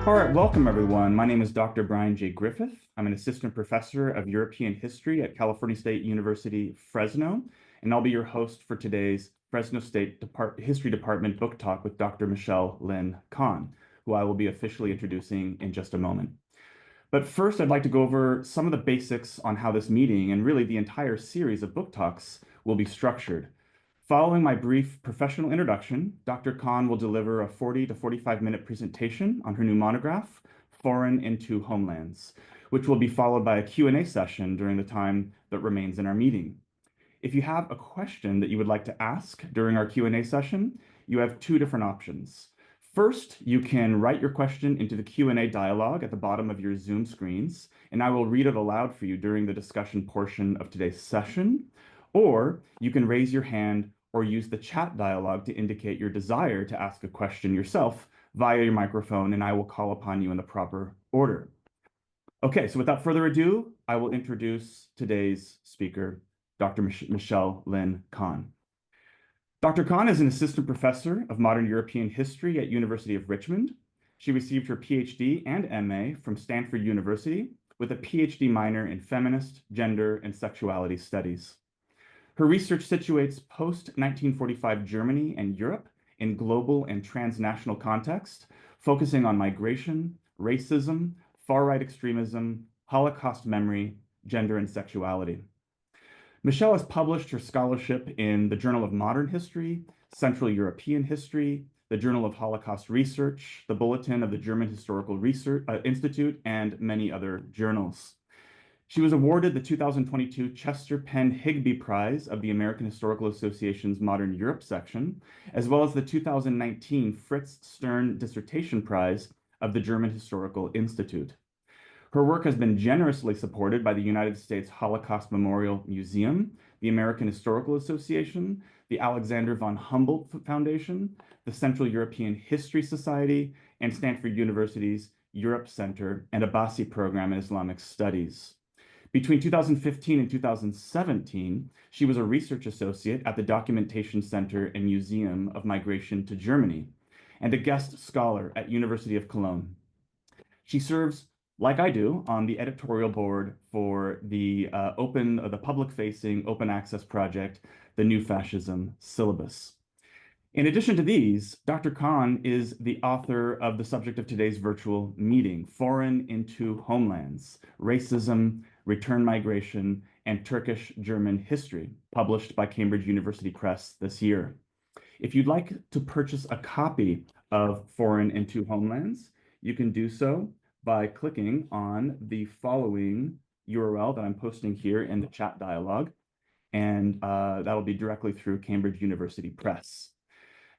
All right, welcome everyone. My name is Dr. Brian J. Griffith. I'm an assistant professor of European history at California State University, Fresno, and I'll be your host for today's Fresno State History Department book talk with Dr. Lynn Kahn, who I will be officially introducing in just a moment. But first, I'd like to go over some of the basics on how this meeting and really the entire series of book talks will be structured. Following my brief professional introduction, Dr. Kahn will deliver a 40 to 45-minute presentation on her new monograph, Foreign in Two Homelands, which will be followed by a Q&A session during the time that remains in our meeting. If you have a question that you would like to ask during our Q&A session, you have two different options. First, you can write your question into the Q&A dialog at the bottom of your Zoom screens, and I will read it aloud for you during the discussion portion of today's session. Or you can raise your hand or use the chat dialog to indicate your desire to ask a question yourself via your microphone, and I will call upon you in the proper order. Okay, so without further ado, I will introduce today's speaker, Dr. Lynn Kahn. Dr. Kahn is an assistant professor of modern European history at University of Richmond. She received her PhD and MA from Stanford University with a PhD minor in feminist, gender, and sexuality studies. Her research situates post-1945 Germany and Europe in global and transnational context, focusing on migration, racism, far-right extremism, Holocaust memory, gender, and sexuality. Michelle has published her scholarship in the Journal of Modern History, Central European History, the Journal of Holocaust Research, the Bulletin of the German Historical Research Institute, and many other journals. She was awarded the 2022 Chester Penn Higby Prize of the American Historical Association's Modern Europe section, as well as the 2019 Fritz Stern Dissertation Prize of the German Historical Institute. Her work has been generously supported by the United States Holocaust Memorial Museum, the American Historical Association, the Alexander von Humboldt Foundation, the Central European History Society, and Stanford University's Europe Center and Abbasi Program in Islamic Studies. Between 2015 and 2017, she was a research associate at the Documentation Center and Museum of Migration to Germany and a guest scholar at University of Cologne. She serves, like I do, on the editorial board for the public-facing open access project, the New Fascism Syllabus. In addition to these, Dr. Kahn is the author of the subject of today's virtual meeting, Foreign in Two Homelands, Racism, Return Migration, and Turkish-German History, published by Cambridge University Press this year. If you'd like to purchase a copy of Foreign in Two Homelands, you can do so by clicking on the following URL that I'm posting here in the chat dialog, and that'll be directly through Cambridge University Press.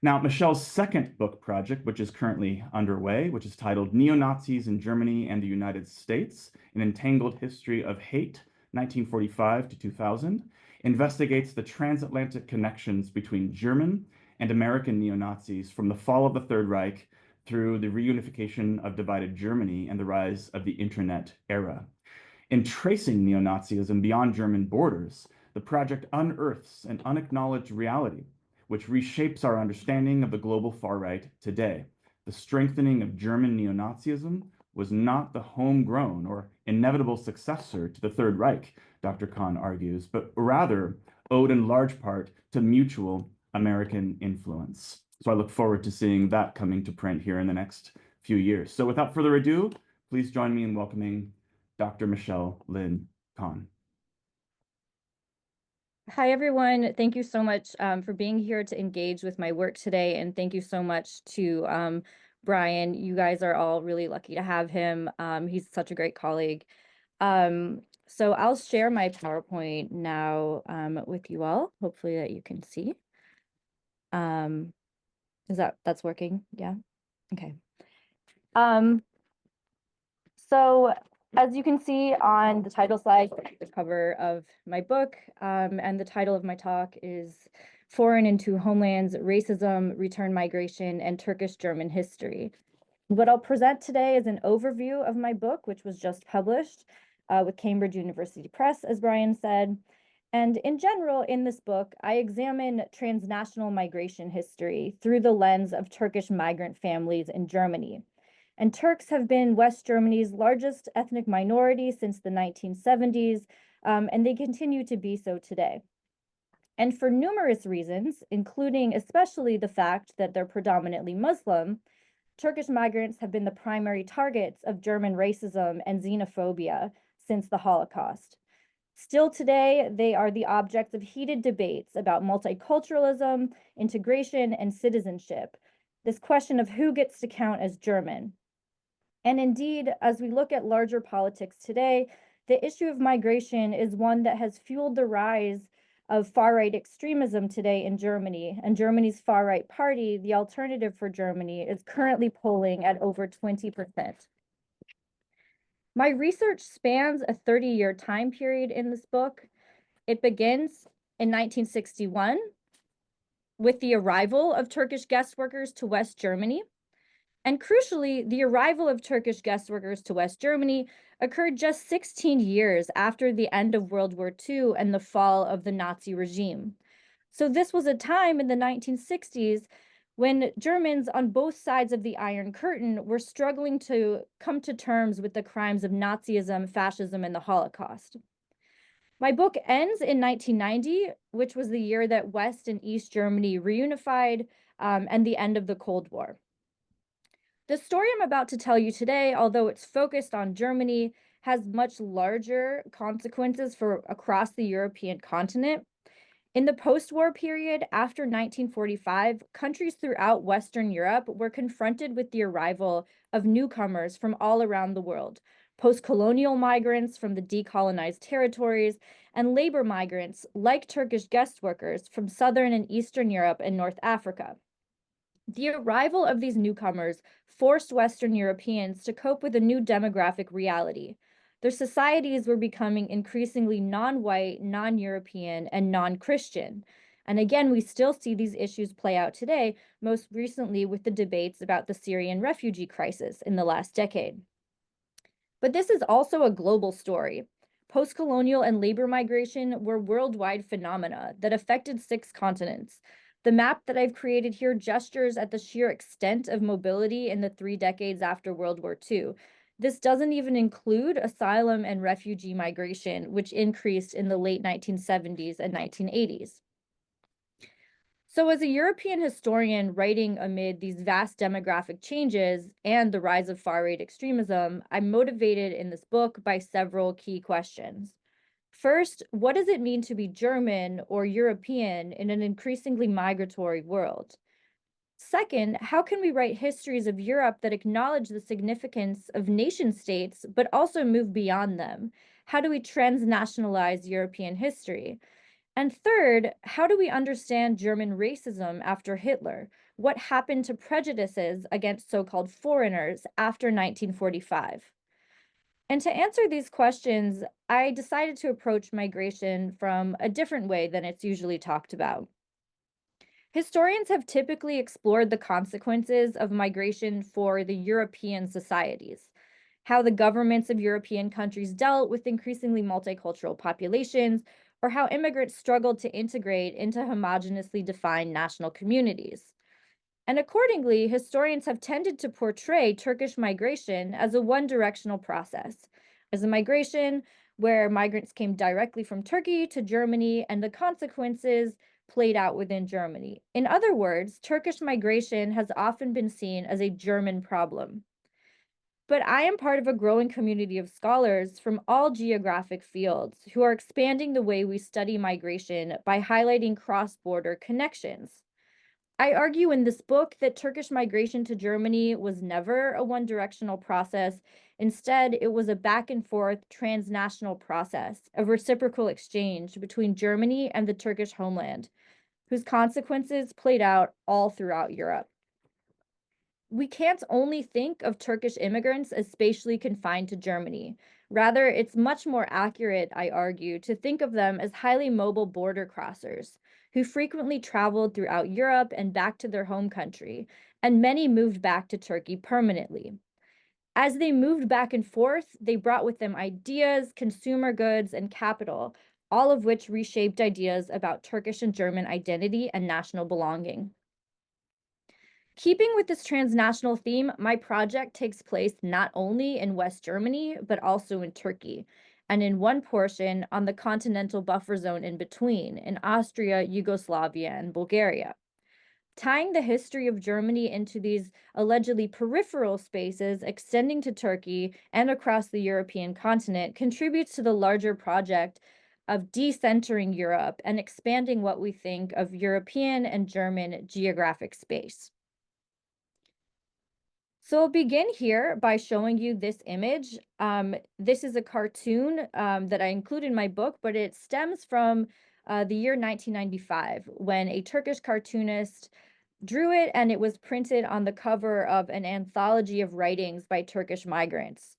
Now, Michelle's second book project, which is currently underway, which is titled Neo-Nazis in Germany and the United States, An Entangled History of Hate, 1945 to 2000, investigates the transatlantic connections between German and American neo-Nazis from the fall of the Third Reich through the reunification of divided Germany and the rise of the Internet era. In tracing neo-Nazism beyond German borders, the project unearths an unacknowledged reality which reshapes our understanding of the global far right today. The strengthening of German neo-Nazism was not the homegrown or inevitable successor to the Third Reich, Dr. Kahn argues, but rather owed in large part to mutual American influence. So I look forward to seeing that coming to print here in the next few years. So without further ado, please join me in welcoming Dr. Lynn Kahn. Hi, everyone. Thank you so much for being here to engage with my work today. And thank you so much to Brian. You guys are all really lucky to have him. He's such a great colleague. So I'll share my PowerPoint now with you all. Hopefully that you can see. That's working? Yeah. Okay. So as you can see on the title slide, the cover of my book, and the title of my talk is Foreign in Two Homelands, Racism, Return Migration, and Turkish-German History. What I'll present today is an overview of my book, which was just published with Cambridge University Press, as Brian said. And in general, in this book, I examine transnational migration history through the lens of Turkish migrant families in Germany. And Turks have been West Germany's largest ethnic minority since the 1970s, and they continue to be so today. And for numerous reasons, including especially the fact that they're predominantly Muslim, Turkish migrants have been the primary targets of German racism and xenophobia since the Holocaust. Still today, they are the objects of heated debates about multiculturalism, integration, and citizenship. This question of who gets to count as German. And indeed, as we look at larger politics today, the issue of migration is one that has fueled the rise of far-right extremism today in Germany. And Germany's far-right party, the Alternative for Germany, is currently polling at over 20%. My research spans a 30-year time period in this book. It begins in 1961 with the arrival of Turkish guest workers to West Germany. And crucially, the arrival of Turkish guest workers to West Germany occurred just 16 years after the end of World War II and the fall of the Nazi regime. So this was a time in the 1960s when Germans on both sides of the Iron Curtain were struggling to come to terms with the crimes of Nazism, fascism, and the Holocaust. My book ends in 1990, which was the year that West and East Germany reunified, and the end of the Cold War. The story I'm about to tell you today, although it's focused on Germany, has much larger consequences for across the European continent. In the post-war period, after 1945, countries throughout Western Europe were confronted with the arrival of newcomers from all around the world, post-colonial migrants from the decolonized territories, and labor migrants like Turkish guest workers from Southern and Eastern Europe and North Africa. The arrival of these newcomers forced Western Europeans to cope with a new demographic reality. Their societies were becoming increasingly non-white, non-European, and non-Christian. And again, we still see these issues play out today, most recently with the debates about the Syrian refugee crisis in the last decade. But this is also a global story. Post-colonial and labor migration were worldwide phenomena that affected 6 continents. The map that I've created here gestures at the sheer extent of mobility in the 3 decades after World War II. This doesn't even include asylum and refugee migration, which increased in the late 1970s and 1980s. So as a European historian writing amid these vast demographic changes and the rise of far-right extremism, I'm motivated in this book by several key questions. First, what does it mean to be German or European in an increasingly migratory world? Second, how can we write histories of Europe that acknowledge the significance of nation states, but also move beyond them? How do we transnationalize European history? And third, how do we understand German racism after Hitler? What happened to prejudices against so-called foreigners after 1945? And to answer these questions, I decided to approach migration from a different way than it's usually talked about. Historians have typically explored the consequences of migration for the European societies, how the governments of European countries dealt with increasingly multicultural populations, or how immigrants struggled to integrate into homogeneously defined national communities. And accordingly, historians have tended to portray Turkish migration as a one-directional process, as a migration where migrants came directly from Turkey to Germany and the consequences played out within Germany. In other words, Turkish migration has often been seen as a German problem. But I am part of a growing community of scholars from all geographic fields who are expanding the way we study migration by highlighting cross-border connections. I argue in this book that Turkish migration to Germany was never a one-directional process. Instead, it was a back and forth transnational process of reciprocal exchange between Germany and the Turkish homeland, whose consequences played out all throughout Europe. We can't only think of Turkish immigrants as spatially confined to Germany. Rather, it's much more accurate, I argue, to think of them as highly mobile border crossers who frequently traveled throughout Europe and back to their home country, and many moved back to Turkey permanently. As they moved back and forth, they brought with them ideas, consumer goods, and capital, all of which reshaped ideas about Turkish and German identity and national belonging. Keeping with this transnational theme, my project takes place not only in West Germany, but also in Turkey, and in one portion on the continental buffer zone in between, in Austria, Yugoslavia, and Bulgaria. Tying the history of Germany into these allegedly peripheral spaces extending to Turkey and across the European continent contributes to the larger project of decentering Europe and expanding what we think of European and German geographic space. So I'll begin here by showing you this image. This is a cartoon that I include in my book, but it stems from the year 1995 when a Turkish cartoonist drew it and it was printed on the cover of an anthology of writings by Turkish migrants.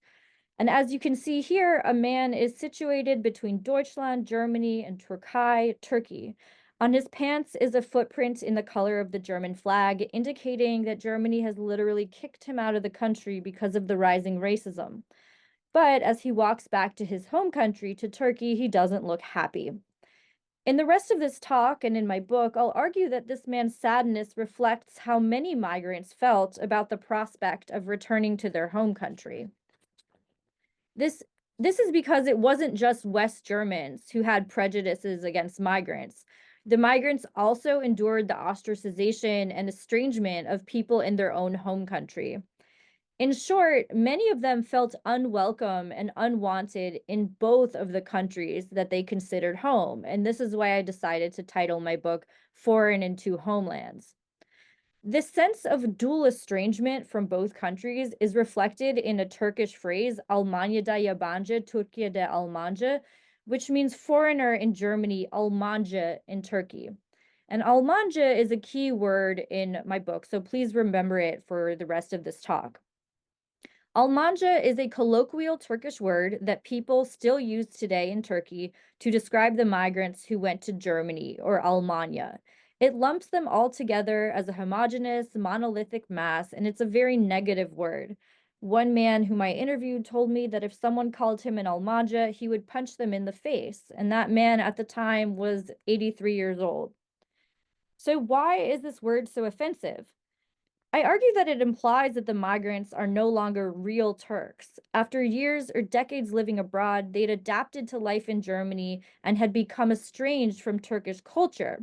And as you can see here, a man is situated between Deutschland, Germany, and Turkey. On his pants is a footprint in the color of the German flag, indicating that Germany has literally kicked him out of the country because of the rising racism. But as he walks back to his home country, to Turkey, he doesn't look happy. In the rest of this talk and in my book, I'll argue that this man's sadness reflects how many migrants felt about the prospect of returning to their home country. This this is because it wasn't just West Germans who had prejudices against migrants. The migrants also endured the ostracization and estrangement of people in their own home country. In short, many of them felt unwelcome and unwanted in both of the countries that they considered home. And this is why I decided to title my book Foreign and Two Homelands. This sense of dual estrangement from both countries is reflected in a Turkish phrase, Almanya'da yabancı, Türkiye'de Almanca, which means foreigner in Germany, Almanca in Turkey. And Almanca is a key word in my book, so please remember it for the rest of this talk. Almanca is a colloquial Turkish word that people still use today in Turkey to describe the migrants who went to Germany or Almanya. It lumps them all together as a homogeneous, monolithic mass, and it's a very negative word. One man whom I interviewed told me that if someone called him an Almanja, he would punch them in the face, and that man at the time was 83 years old. So why is this word so offensive? I argue that it implies that the migrants are no longer real Turks. After years or decades living abroad, they'd adapted to life in Germany and had become estranged from Turkish culture.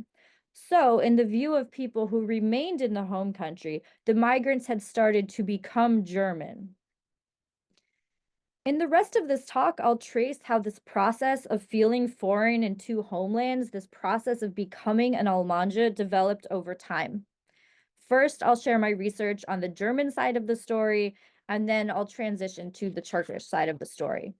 So, in the view of people who remained in the home country, the migrants had started to become German. In the rest of this talk, I'll trace how this process of feeling foreign in two homelands, this process of becoming an Almanja, developed over time. First, I'll share my research on the German side of the story, and then I'll transition to the Turkish side of the story.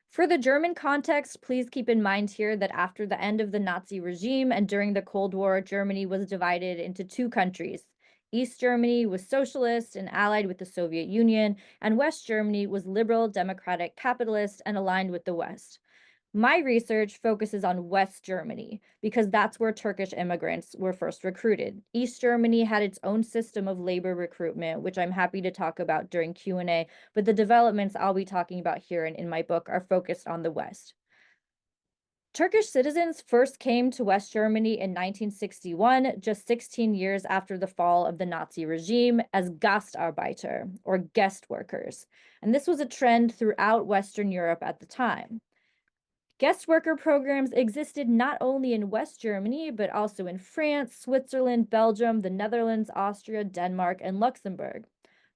For the German context, please keep in mind here that after the end of the Nazi regime and during the Cold War, Germany was divided into two countries. East Germany was socialist and allied with the Soviet Union, and West Germany was liberal, democratic, capitalist, and aligned with the West. My research focuses on West Germany because that's where Turkish immigrants were first recruited. East Germany had its own system of labor recruitment, which I'm happy to talk about during Q&A, but the developments I'll be talking about here and in my book are focused on the West. Turkish citizens first came to West Germany in 1961, just 16 years after the fall of the Nazi regime, as Gastarbeiter, or guest workers. And this was a trend throughout Western Europe at the time. Guest worker programs existed not only in West Germany, but also in France, Switzerland, Belgium, the Netherlands, Austria, Denmark, and Luxembourg.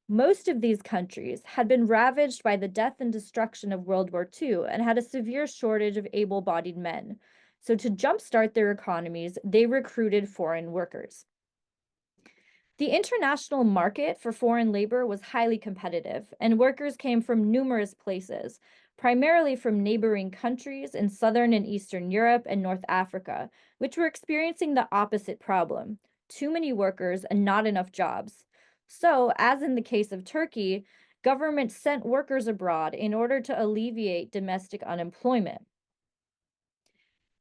Most of these countries had been ravaged by the death and destruction of World War II and had a severe shortage of able-bodied men. So to jumpstart their economies, they recruited foreign workers. The international market for foreign labor was highly competitive, and workers came from numerous places, primarily from neighboring countries in Southern and Eastern Europe and North Africa, which were experiencing the opposite problem: too many workers and not enough jobs. So, as in the case of Turkey, governments sent workers abroad in order to alleviate domestic unemployment.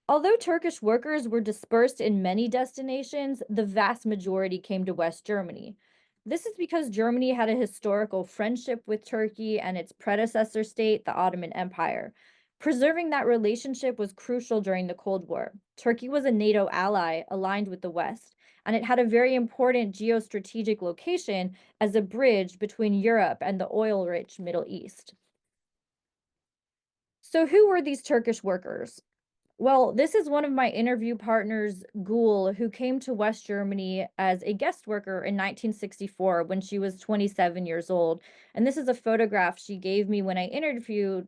Although Turkish workers were dispersed in many destinations, the vast majority came to West Germany. This is because Germany had a historical friendship with Turkey and its predecessor state, the Ottoman Empire. Preserving that relationship was crucial during the Cold War. Turkey was a NATO ally aligned with the West, and it had a very important geostrategic location as a bridge between Europe and the oil-rich Middle East. So who were these Turkish workers? Well, this is one of my interview partners, Gül, who came to West Germany as a guest worker in 1964 when she was 27 years old. And this is a photograph she gave me when I interviewed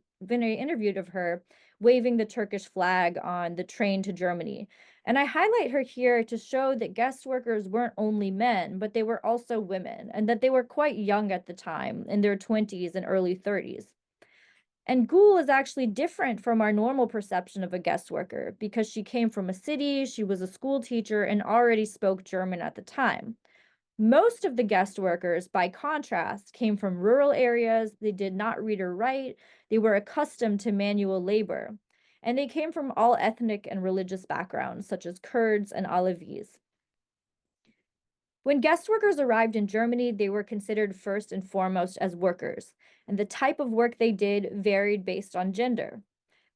of her waving the Turkish flag on the train to Germany. And I highlight her here to show that guest workers weren't only men, but they were also women, and that they were quite young at the time, in their 20s and early 30s. And Gül is actually different from our normal perception of a guest worker because she came from a city, she was a school teacher, and already spoke German at the time. Most of the guest workers, by contrast, came from rural areas. They did not read or write. They were accustomed to manual labor. And they came from all ethnic and religious backgrounds, such as Kurds and Alevis. When guest workers arrived in Germany, they were considered first and foremost as workers, and the type of work they did varied based on gender.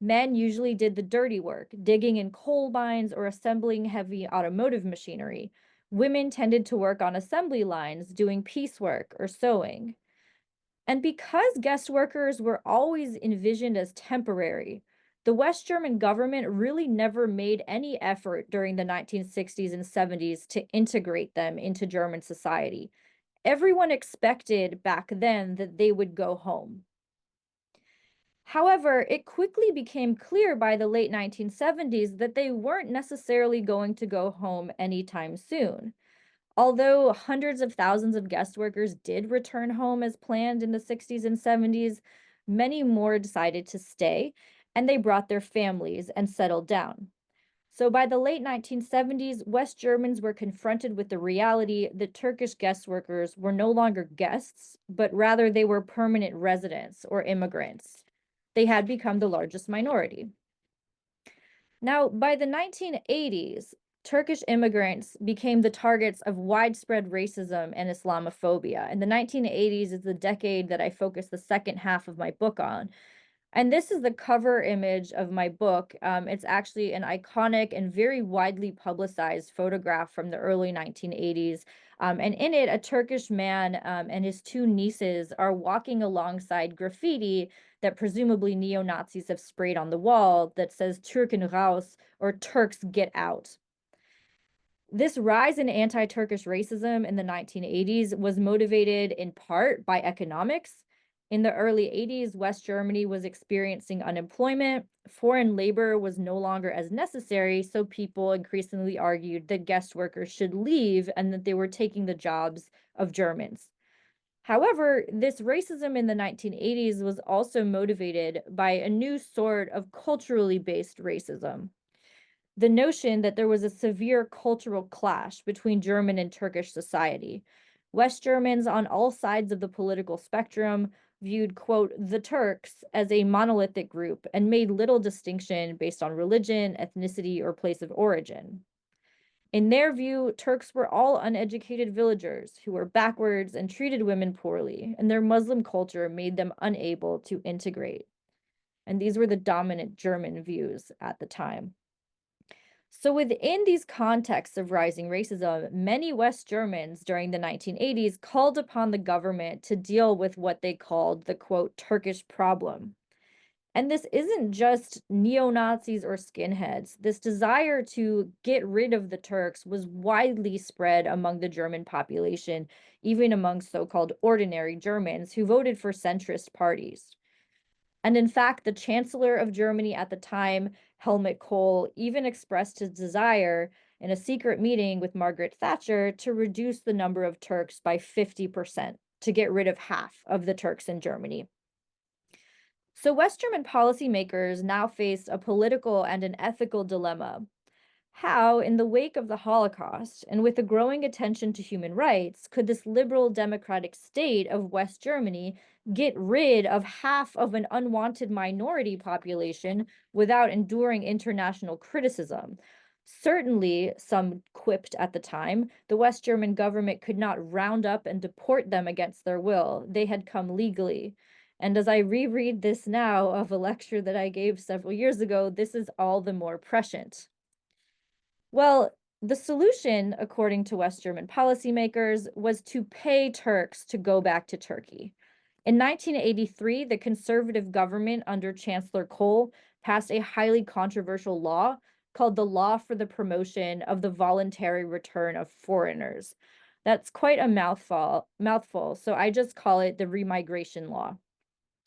Men usually did the dirty work, digging in coal mines or assembling heavy automotive machinery. Women tended to work on assembly lines, doing piecework or sewing. And because guest workers were always envisioned as temporary, the West German government really never made any effort during the 1960s and 70s to integrate them into German society. Everyone expected back then that they would go home. However, it quickly became clear by the late 1970s that they weren't necessarily going to go home anytime soon. Although hundreds of thousands of guest workers did return home as planned in the 60s and 70s, many more decided to stay, and they brought their families and settled down. So by the late 1970s, West Germans were confronted with the reality that Turkish guest workers were no longer guests, but rather they were permanent residents or immigrants. They had become the largest minority. Now, by the 1980s, Turkish immigrants became the targets of widespread racism and Islamophobia. And the 1980s is the decade that I focus the second half of my book on. And this is the cover image of my book. It's actually an iconic and very widely publicized photograph from the early 1980s. And in it, a Turkish man and his two nieces are walking alongside graffiti that presumably neo-Nazis have sprayed on the wall that says Türken raus, or Turks get out. This rise in anti-Turkish racism in the 1980s was motivated in part by economics. In the early 80s, West Germany was experiencing unemployment. Foreign labor was no longer as necessary, so people increasingly argued that guest workers should leave and that they were taking the jobs of Germans. However, this racism in the 1980s was also motivated by a new sort of culturally based racism. The notion that there was a severe cultural clash between German and Turkish society. West Germans on all sides of the political spectrum viewed, quote, the Turks as a monolithic group and made little distinction based on religion, ethnicity, or place of origin. In their view, Turks were all uneducated villagers who were backwards and treated women poorly, and their Muslim culture made them unable to integrate. And these were the dominant German views at the time. So within these contexts of rising racism, many West Germans during the 1980s called upon the government to deal with what they called the, quote, Turkish problem. And this isn't just neo-Nazis or skinheads. This desire to get rid of the Turks was widely spread among the German population, even among so-called ordinary Germans who voted for centrist parties. And in fact, the Chancellor of Germany at the time, Helmut Kohl, even expressed his desire in a secret meeting with Margaret Thatcher to reduce the number of Turks by 50%, to get rid of half of the Turks in Germany. So West German policymakers now faced a political and an ethical dilemma. How, in the wake of the Holocaust, and with a growing attention to human rights, could this liberal democratic state of West Germany get rid of half of an unwanted minority population without enduring international criticism? Certainly, some quipped at the time, the West German government could not round up and deport them against their will. They had come legally. And as I reread this now of a lecture that I gave several years ago, this is all the more prescient. Well, The solution, according to West German policymakers, was to pay Turks to go back to Turkey. In 1983, the conservative government under Chancellor Kohl passed a highly controversial law called the Law for the Promotion of the Voluntary Return of Foreigners. That's quite a mouthful, so I just call it the remigration law.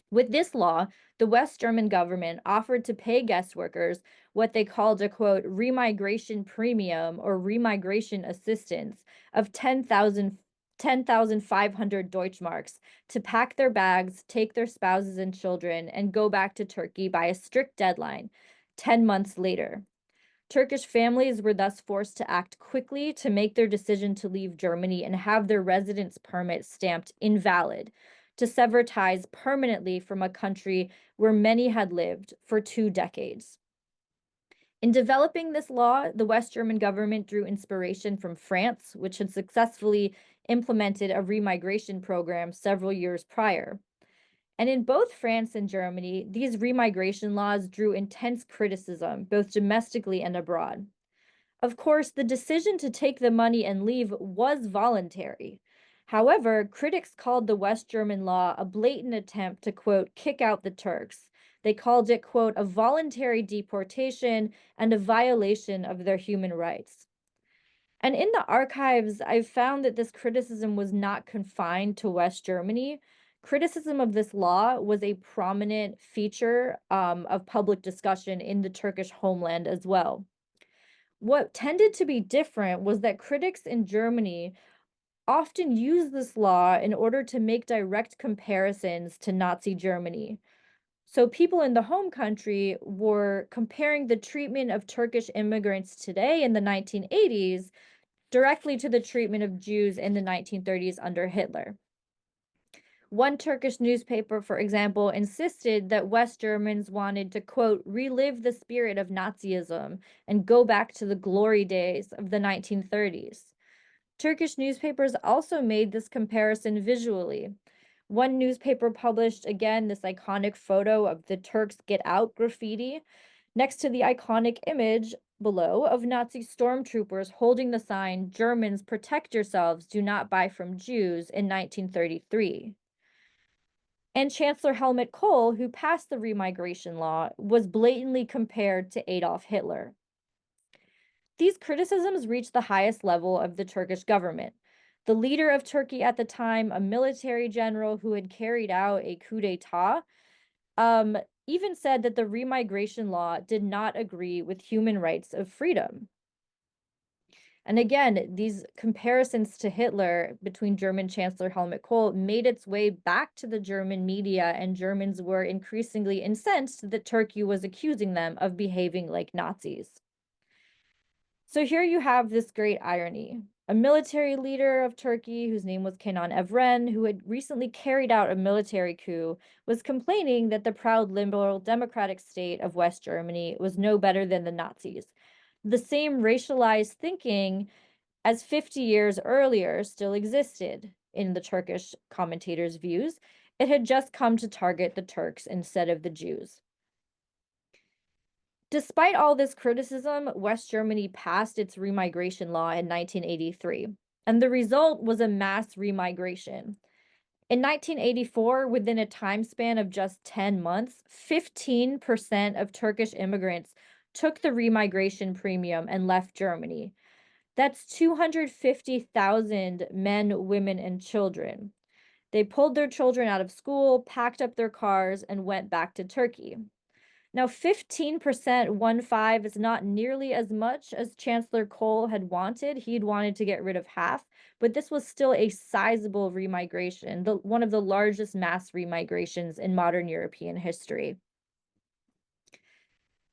With this law, the West German government offered to pay guest workers what they called a quote, remigration premium or remigration assistance of 10,500 Deutschmarks to pack their bags, take their spouses and children, and go back to Turkey by a strict deadline, 10 months later. Turkish families were thus forced to act quickly to make their decision to leave Germany and have their residence permit stamped invalid, to sever ties permanently from a country where many had lived for 2 decades. In developing this law, the West German government drew inspiration from France, which had successfully implemented a remigration program several years prior. And in both France and Germany, these remigration laws drew intense criticism, both domestically and abroad. Of course, the decision to take the money and leave was voluntary. However, critics called the West German law a blatant attempt to, quote, kick out the Turks. They called it, quote, a voluntary deportation and a violation of their human rights. And in the archives, I've found that this criticism was not confined to West Germany. Criticism of this law was a prominent feature of public discussion in the Turkish homeland as well. What tended to be different was that critics in Germany often used this law in order to make direct comparisons to Nazi Germany. So people in the home country were comparing the treatment of Turkish immigrants today in the 1980s directly to the treatment of Jews in the 1930s under Hitler. One Turkish newspaper, for example, insisted that West Germans wanted to, quote, relive the spirit of Nazism and go back to the glory days of the 1930s. Turkish newspapers also made this comparison visually. One newspaper published, again, this iconic photo of the Turks Get Out graffiti next to the iconic image below of Nazi stormtroopers holding the sign, Germans protect yourselves, do not buy from Jews in 1933. And Chancellor Helmut Kohl, who passed the remigration law, was blatantly compared to Adolf Hitler. These criticisms reached the highest level of the Turkish government. The leader of Turkey at the time, a military general who had carried out a coup d'etat, even said that the remigration law did not agree with human rights of freedom. And again, these comparisons to Hitler between German Chancellor Helmut Kohl made its way back to the German media, and Germans were increasingly incensed that Turkey was accusing them of behaving like Nazis. So here you have this great irony. A military leader of Turkey, whose name was Kenan Evren, who had recently carried out a military coup, was complaining that the proud liberal democratic state of West Germany was no better than the Nazis. The same racialized thinking as 50 years earlier still existed in the Turkish commentators' views. It had just come to target the Turks instead of the Jews. Despite all this criticism, West Germany passed its remigration law in 1983, and the result was a mass remigration. In 1984, within a time span of just 10 months, 15% of Turkish immigrants took the remigration premium and left Germany. That's 250,000 men, women, and children. They pulled their children out of school, packed up their cars, and went back to Turkey. Now, 15%, 1/5, is not nearly as much as Chancellor Kohl had wanted. He'd wanted to get rid of half, but this was still a sizable remigration, one of the largest mass remigrations in modern European history.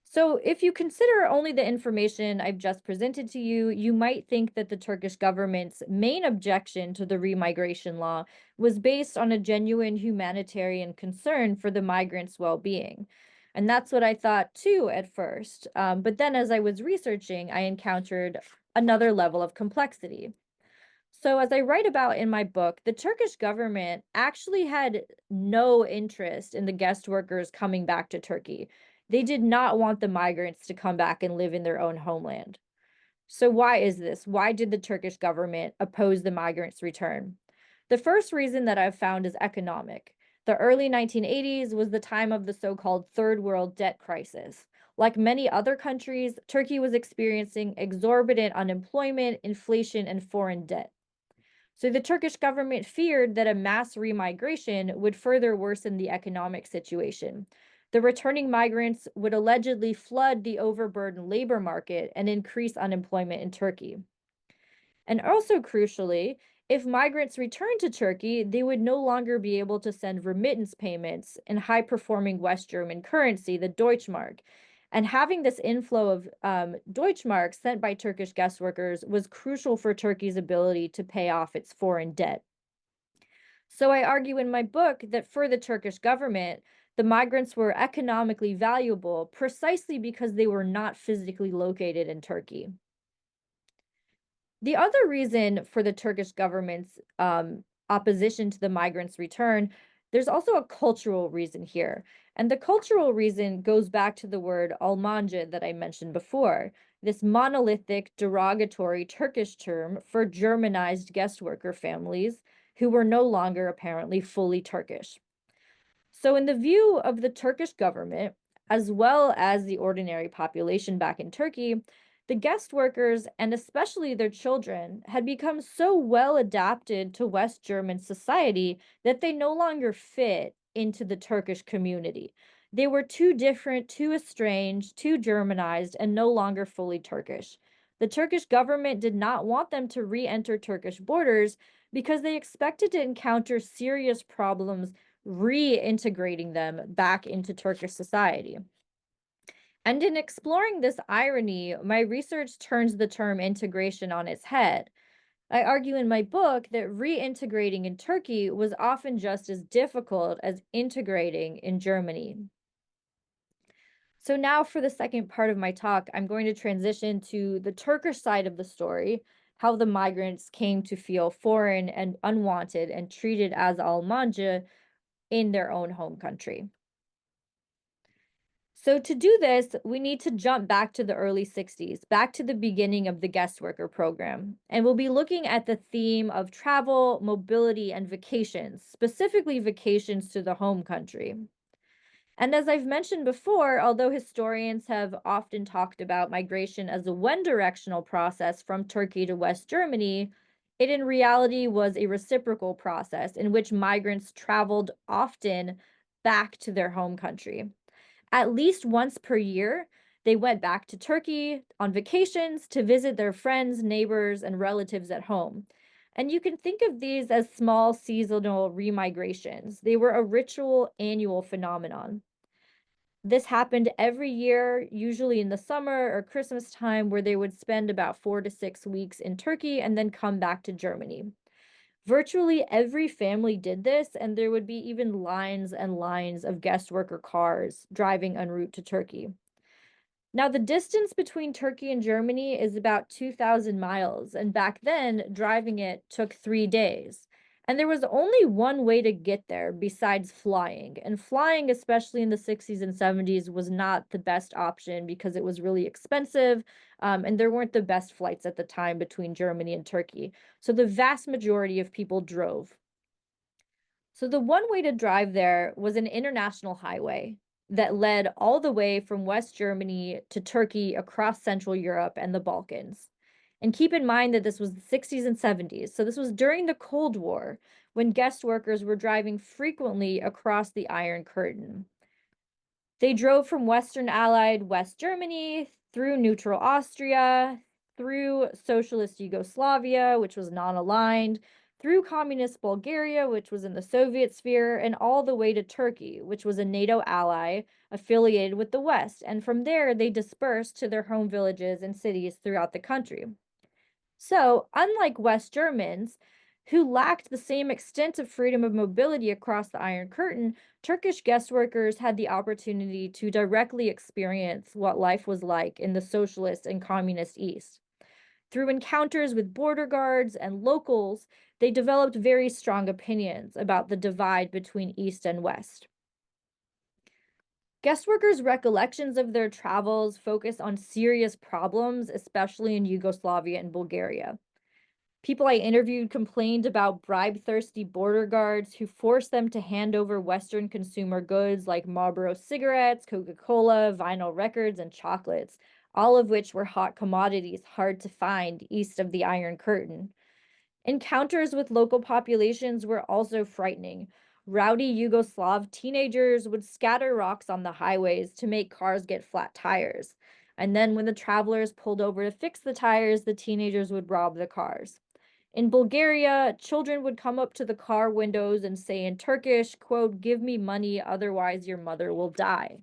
So if you consider only the information I've just presented to you, you might think that the Turkish government's main objection to the remigration law was based on a genuine humanitarian concern for the migrants' well-being. And that's what I thought too at first. But then as I was researching, I encountered another level of complexity. So as I write about in my book, the Turkish government actually had no interest in the guest workers coming back to Turkey. They did not want the migrants to come back and live in their own homeland. So why is this? Why did the Turkish government oppose the migrants' return? The first reason that I've found is economic. The early 1980s was the time of the so-called third world debt crisis. Like many other countries, Turkey was experiencing exorbitant unemployment, inflation, and foreign debt. So the Turkish government feared that a mass remigration would further worsen the economic situation. The returning migrants would allegedly flood the overburdened labor market and increase unemployment in Turkey. And also crucially, if migrants returned to Turkey, they would no longer be able to send remittance payments in high-performing West German currency, the Deutschmark. And having this inflow of Deutschmarks sent by Turkish guest workers was crucial for Turkey's ability to pay off its foreign debt. So I argue in my book that for the Turkish government, the migrants were economically valuable precisely because they were not physically located in Turkey. The other reason for the Turkish government's opposition to the migrants' return, there's also a cultural reason here. And the cultural reason goes back to the word Almanca that I mentioned before, this monolithic, derogatory Turkish term for Germanized guest worker families who were no longer apparently fully Turkish. So, in the view of the Turkish government, as well as the ordinary population back in Turkey, the guest workers, and especially their children, had become so well adapted to West German society that they no longer fit into the Turkish community. They were too different, too estranged, too Germanized, and no longer fully Turkish. The Turkish government did not want them to re enter Turkish borders because they expected to encounter serious problems reintegrating them back into Turkish society. And in exploring this irony, my research turns the term integration on its head. I argue in my book that reintegrating in Turkey was often just as difficult as integrating in Germany. So now for the second part of my talk, I'm going to transition to the Turkish side of the story, how the migrants came to feel foreign and unwanted and treated as Almanca in their own home country. So to do this, we need to jump back to the early 60s, back to the beginning of the guest worker program. And we'll be looking at the theme of travel, mobility, and vacations, specifically vacations to the home country. And as I've mentioned before, although historians have often talked about migration as a one-directional process from Turkey to West Germany, it in reality was a reciprocal process in which migrants traveled often back to their home country. At least once per year, they went back to Turkey on vacations to visit their friends, neighbors, and relatives at home. And you can think of these as small seasonal remigrations. They were a ritual annual phenomenon. This happened every year, usually in the summer or Christmas time, where they would spend about 4 to 6 weeks in Turkey and then come back to Germany. Virtually every family did this, and there would be even lines and lines of guest worker cars driving en route to Turkey. Now, the distance between Turkey and Germany is about 2,000 miles, and back then, driving it took 3 days. And there was only one way to get there besides flying. And flying, especially in the 60s and 70s, was not the best option because it was really expensive, and there weren't the best flights at the time between Germany and Turkey. So the vast majority of people drove. So the one way to drive there was an international highway that led all the way from West Germany to Turkey across Central Europe and the Balkans. And keep in mind that this was the 60s and 70s. So this was during the Cold War when guest workers were driving frequently across the Iron Curtain. They drove from Western Allied West Germany through neutral Austria, through socialist Yugoslavia, which was non-aligned, through communist Bulgaria, which was in the Soviet sphere, and all the way to Turkey, which was a NATO ally affiliated with the West. And from there, they dispersed to their home villages and cities throughout the country. So, unlike West Germans, who lacked the same extent of freedom of mobility across the Iron Curtain, Turkish guest workers had the opportunity to directly experience what life was like in the socialist and communist East. Through encounters with border guards and locals, they developed very strong opinions about the divide between East and West. Guest workers' recollections of their travels focus on serious problems, especially in Yugoslavia and Bulgaria. People I interviewed complained about bribe-thirsty border guards who forced them to hand over Western consumer goods like Marlboro cigarettes, Coca-Cola, vinyl records, and chocolates, all of which were hot commodities hard to find east of the Iron Curtain. Encounters with local populations were also frightening. Rowdy Yugoslav teenagers would scatter rocks on the highways to make cars get flat tires. And then when the travelers pulled over to fix the tires, the teenagers would rob the cars. In Bulgaria, children would come up to the car windows and say in Turkish, quote, "Give me money, otherwise your mother will die."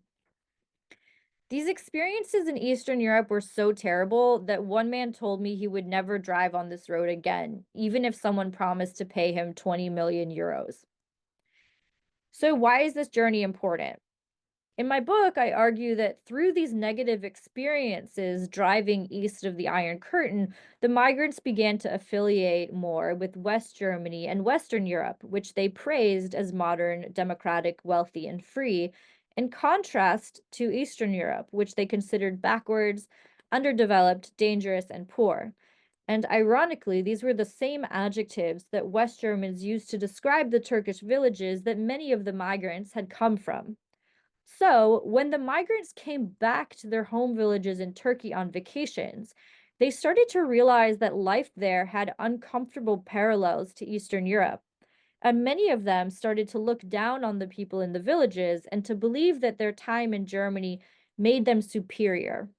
These experiences in Eastern Europe were so terrible that one man told me he would never drive on this road again, even if someone promised to pay him 20 million euros. So, why is this journey important? In my book, I argue that through these negative experiences driving east of the Iron Curtain, the migrants began to affiliate more with West Germany and Western Europe, which they praised as modern, democratic, wealthy, and free, in contrast to Eastern Europe, which they considered backwards, underdeveloped, dangerous, and poor. And ironically, these were the same adjectives that West Germans used to describe the Turkish villages that many of the migrants had come from. So, when the migrants came back to their home villages in Turkey on vacations, they started to realize that life there had uncomfortable parallels to Eastern Europe. And many of them started to look down on the people in the villages and to believe that their time in Germany made them superior.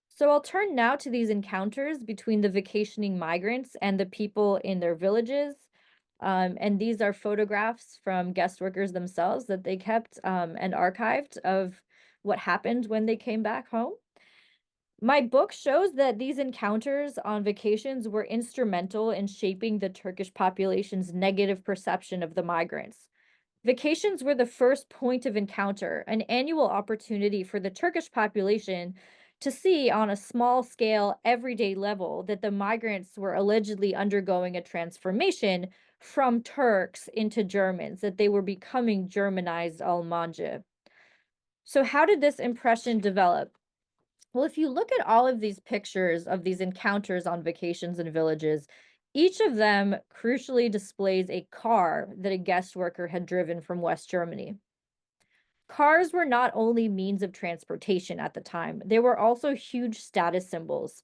So I'll turn now to these encounters between the vacationing migrants and the people in their villages. And these are photographs from guest workers themselves that they kept and archived of what happened when they came back home. My book shows that these encounters on vacations were instrumental in shaping the Turkish population's negative perception of the migrants. Vacations were the first point of encounter, an annual opportunity for the Turkish population to see on a small scale, everyday level that the migrants were allegedly undergoing a transformation from Turks into Germans, that they were becoming Germanized Almanje. So, how did this impression develop? Well, if you look at all of these pictures of these encounters on vacations and villages, each of them crucially displays a car that a guest worker had driven from West Germany. Cars were not only means of transportation at the time, they were also huge status symbols.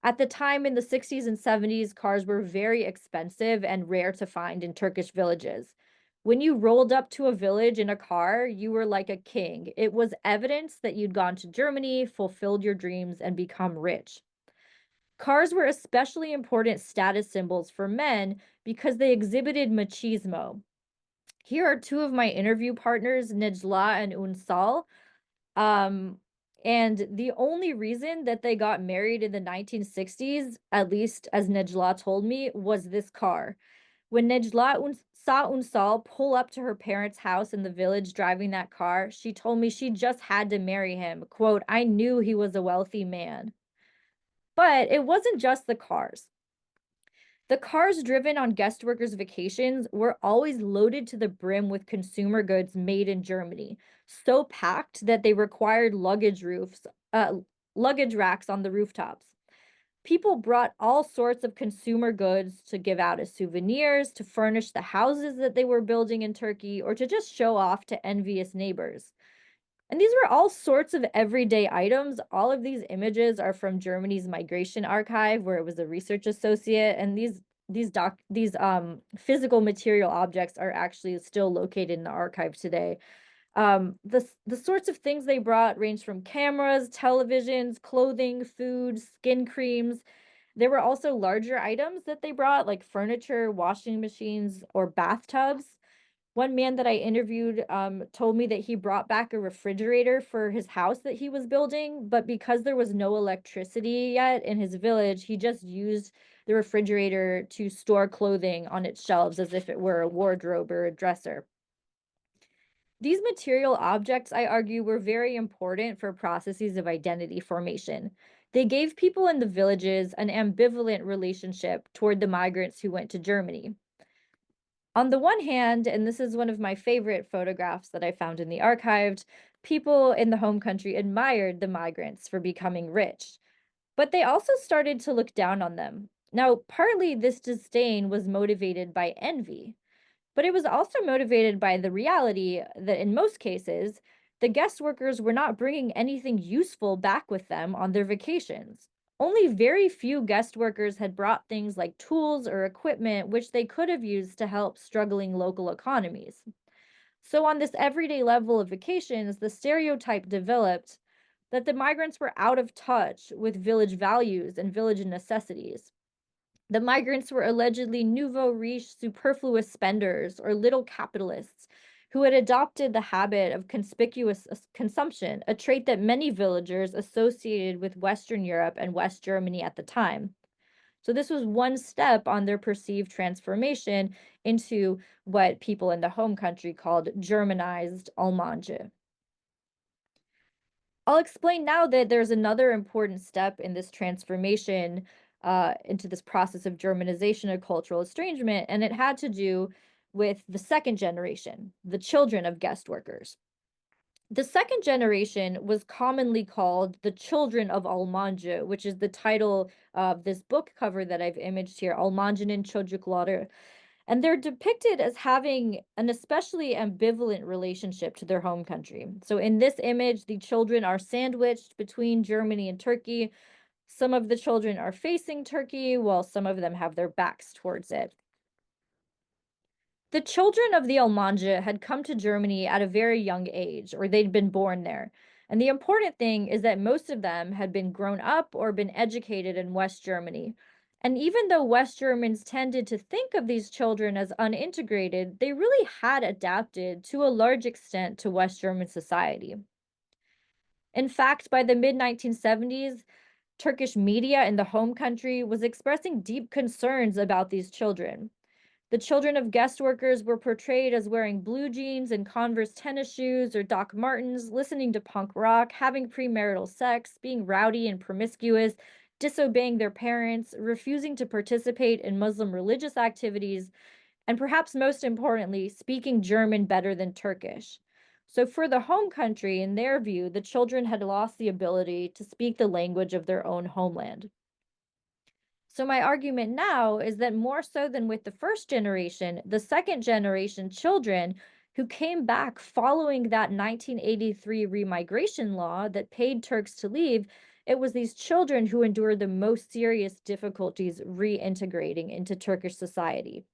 At the time in the 60s and 70s, cars were very expensive and rare to find in Turkish villages. When you rolled up to a village in a car, you were like a king. It was evidence that you'd gone to Germany, fulfilled your dreams, and become rich. Cars were especially important status symbols for men because they exhibited machismo. Here are two of my interview partners, Nejla and Unsal. Um, and the only reason that they got married in the 1960s, at least as Nejla told me, was this car. When saw Unsal pull up to her parents' house in the village driving that car, she told me she just had to marry him. Quote, "I knew he was a wealthy man." But it wasn't just the cars. The cars driven on guest workers' vacations were always loaded to the brim with consumer goods made in Germany, so packed that they required luggage racks on the rooftops. People brought all sorts of consumer goods to give out as souvenirs, to furnish the houses that they were building in Turkey, or to just show off to envious neighbors. And these were all sorts of everyday items. All of these images are from Germany's migration archive, where it was a research associate, and these physical material objects are actually still located in the archive today. The sorts of things they brought range from cameras, televisions, clothing, food, skin creams. There were also larger items that they brought, like furniture, washing machines, or bathtubs. One man that I interviewed told me that he brought back a refrigerator for his house that he was building, but because there was no electricity yet in his village, he just used the refrigerator to store clothing on its shelves as if it were a wardrobe or a dresser. These material objects, I argue, were very important for processes of identity formation. They gave people in the villages an ambivalent relationship toward the migrants who went to Germany. On the one hand, and this is one of my favorite photographs that I found in the archive, people in the home country admired the migrants for becoming rich, but they also started to look down on them. Now, partly this disdain was motivated by envy, but it was also motivated by the reality that in most cases, the guest workers were not bringing anything useful back with them on their vacations. Only very few guest workers had brought things like tools or equipment which they could have used to help struggling local economies. So, on this everyday level of vacations, the stereotype developed that the migrants were out of touch with village values and village necessities. The migrants were allegedly nouveau riche, superfluous spenders or little capitalists who had adopted the habit of conspicuous consumption, a trait that many villagers associated with Western Europe and West Germany at the time. So, this was one step on their perceived transformation into what people in the home country called Germanized Almanje. I'll explain now that there's another important step in this transformation into this process of Germanization of cultural estrangement, and it had to do with the second generation, the children of guest workers. The second generation was commonly called the children of Almanje, which is the title of this book cover that I've imaged here, Almanja'nın Çocukları. And they're depicted as having an especially ambivalent relationship to their home country. So in this image, the children are sandwiched between Germany and Turkey. Some of the children are facing Turkey, while some of them have their backs towards it. The children of the Almanje had come to Germany at a very young age, or they'd been born there. And the important thing is that most of them had been grown up or been educated in West Germany. And even though West Germans tended to think of these children as unintegrated, they really had adapted to a large extent to West German society. In fact, by the mid 1970s, Turkish media in the home country was expressing deep concerns about these children. The children of guest workers were portrayed as wearing blue jeans and Converse tennis shoes or Doc Martens, listening to punk rock, having premarital sex, being rowdy and promiscuous, disobeying their parents, refusing to participate in Muslim religious activities, and perhaps most importantly, speaking German better than Turkish. So, for the home country, in their view, the children had lost the ability to speak the language of their own homeland. So, my argument now is that more so than with the first generation, the second generation children who came back following that 1983 remigration law that paid Turks to leave, it was these children who endured the most serious difficulties reintegrating into Turkish society.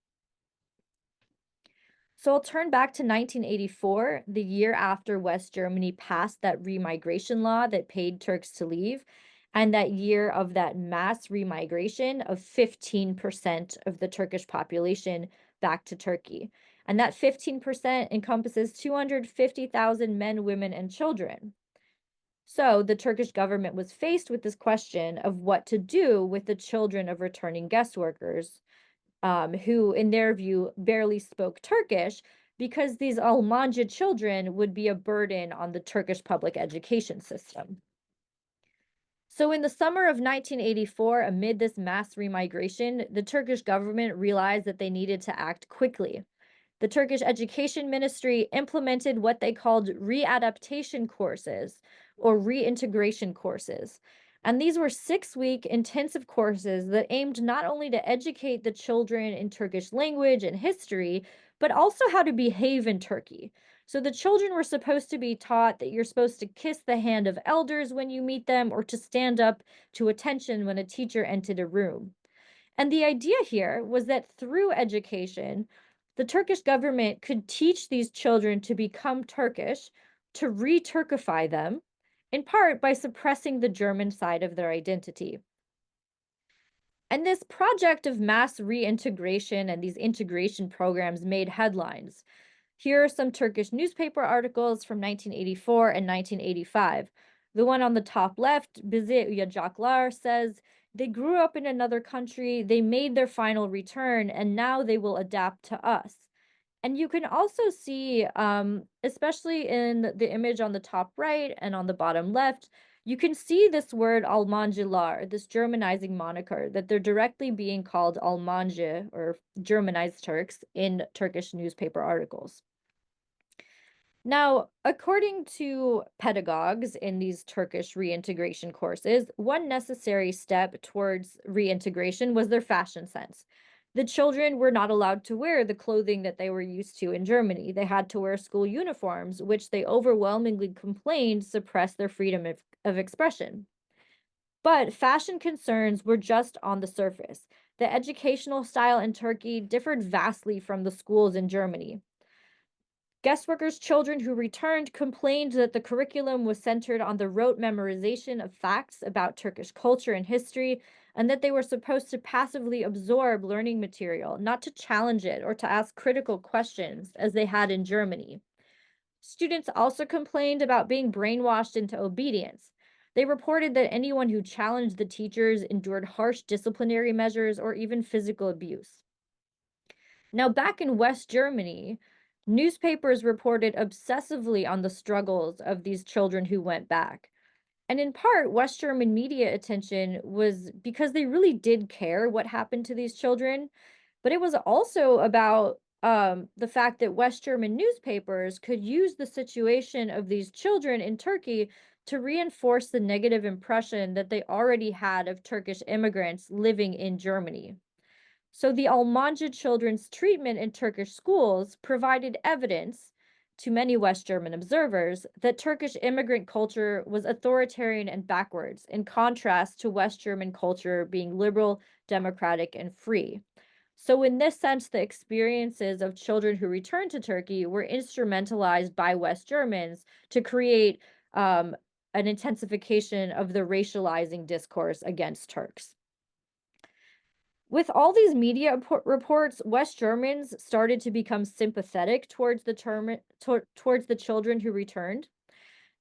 So I'll turn back to 1984, the year after West Germany passed that remigration law that paid Turks to leave, and that year of that mass remigration of 15% of the Turkish population back to Turkey. And that 15% encompasses 250,000 men, women, and children. So the Turkish government was faced with this question of what to do with the children of returning guest workers who, in their view, barely spoke Turkish because these Almanca children would be a burden on the Turkish public education system. So, in the summer of 1984, amid this mass remigration, the Turkish government realized that they needed to act quickly. The Turkish Education Ministry implemented what they called readaptation courses or reintegration courses. And these were 6-week intensive courses that aimed not only to educate the children in Turkish language and history, but also how to behave in Turkey. So the children were supposed to be taught that you're supposed to kiss the hand of elders when you meet them or to stand up to attention when a teacher entered a room. And the idea here was that through education, the Turkish government could teach these children to become Turkish, to re-Turkify them, in part by suppressing the German side of their identity. And this project of mass reintegration and these integration programs made headlines. Here are some Turkish newspaper articles from 1984 and 1985. The one on the top left, Bize Uyacaklar, says, they grew up in another country, they made their final return, and now they will adapt to us. And you can also see, especially in the image on the top right and on the bottom left, You can see this word Almancılar, this Germanizing moniker, that they're directly being called Almancı or Germanized Turks in Turkish newspaper articles. Now, according to pedagogues in these Turkish reintegration courses, one necessary step towards reintegration was their fashion sense. The children were not allowed to wear the clothing that they were used to in Germany. They had to wear school uniforms, which they overwhelmingly complained suppressed their freedom of expression. But fashion concerns were just on the surface. The educational style in Turkey differed vastly from the schools in Germany. Guest workers' children who returned complained that the curriculum was centered on the rote memorization of facts about Turkish culture and history, and that they were supposed to passively absorb learning material, not to challenge it or to ask critical questions, as they had in Germany. Students also complained about being brainwashed into obedience. They reported that anyone who challenged the teachers endured harsh disciplinary measures or even physical abuse. Now, back in West Germany, newspapers reported obsessively on the struggles of these children who went back. And in part, West German media attention was because they really did care what happened to these children, but it was also about the fact that West German newspapers could use the situation of these children in Turkey to reinforce the negative impression that they already had of Turkish immigrants living in Germany. So the Almanca children's treatment in Turkish schools provided evidence to many West German observers that Turkish immigrant culture was authoritarian and backwards, in contrast to West German culture being liberal, democratic, and free. So in this sense, the experiences of children who returned to Turkey were instrumentalized by West Germans to create an intensification of the racializing discourse against Turks. With all these media reports, West Germans started to become sympathetic towards towards the children who returned.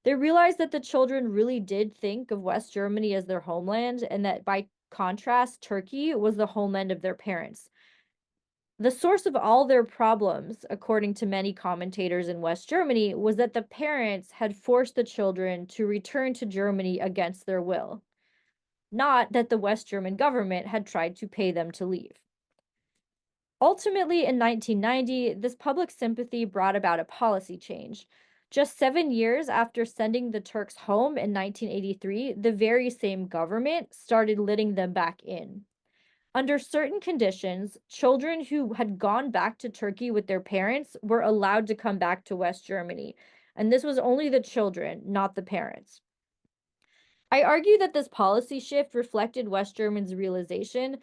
They realized that the children really did think of West Germany as their homeland, and that by contrast, Turkey was the homeland of their parents. The source of all their problems, according to many commentators in West Germany, was that the parents had forced the children to return to Germany against their will, not that the West German government had tried to pay them to leave. Ultimately, in 1990, this public sympathy brought about a policy change. Just 7 years after sending the Turks home in 1983, the very same government started letting them back in. Under certain conditions, children who had gone back to Turkey with their parents were allowed to come back to West Germany, and this was only the children, not the parents. I argue that this policy shift reflected West Germans' realization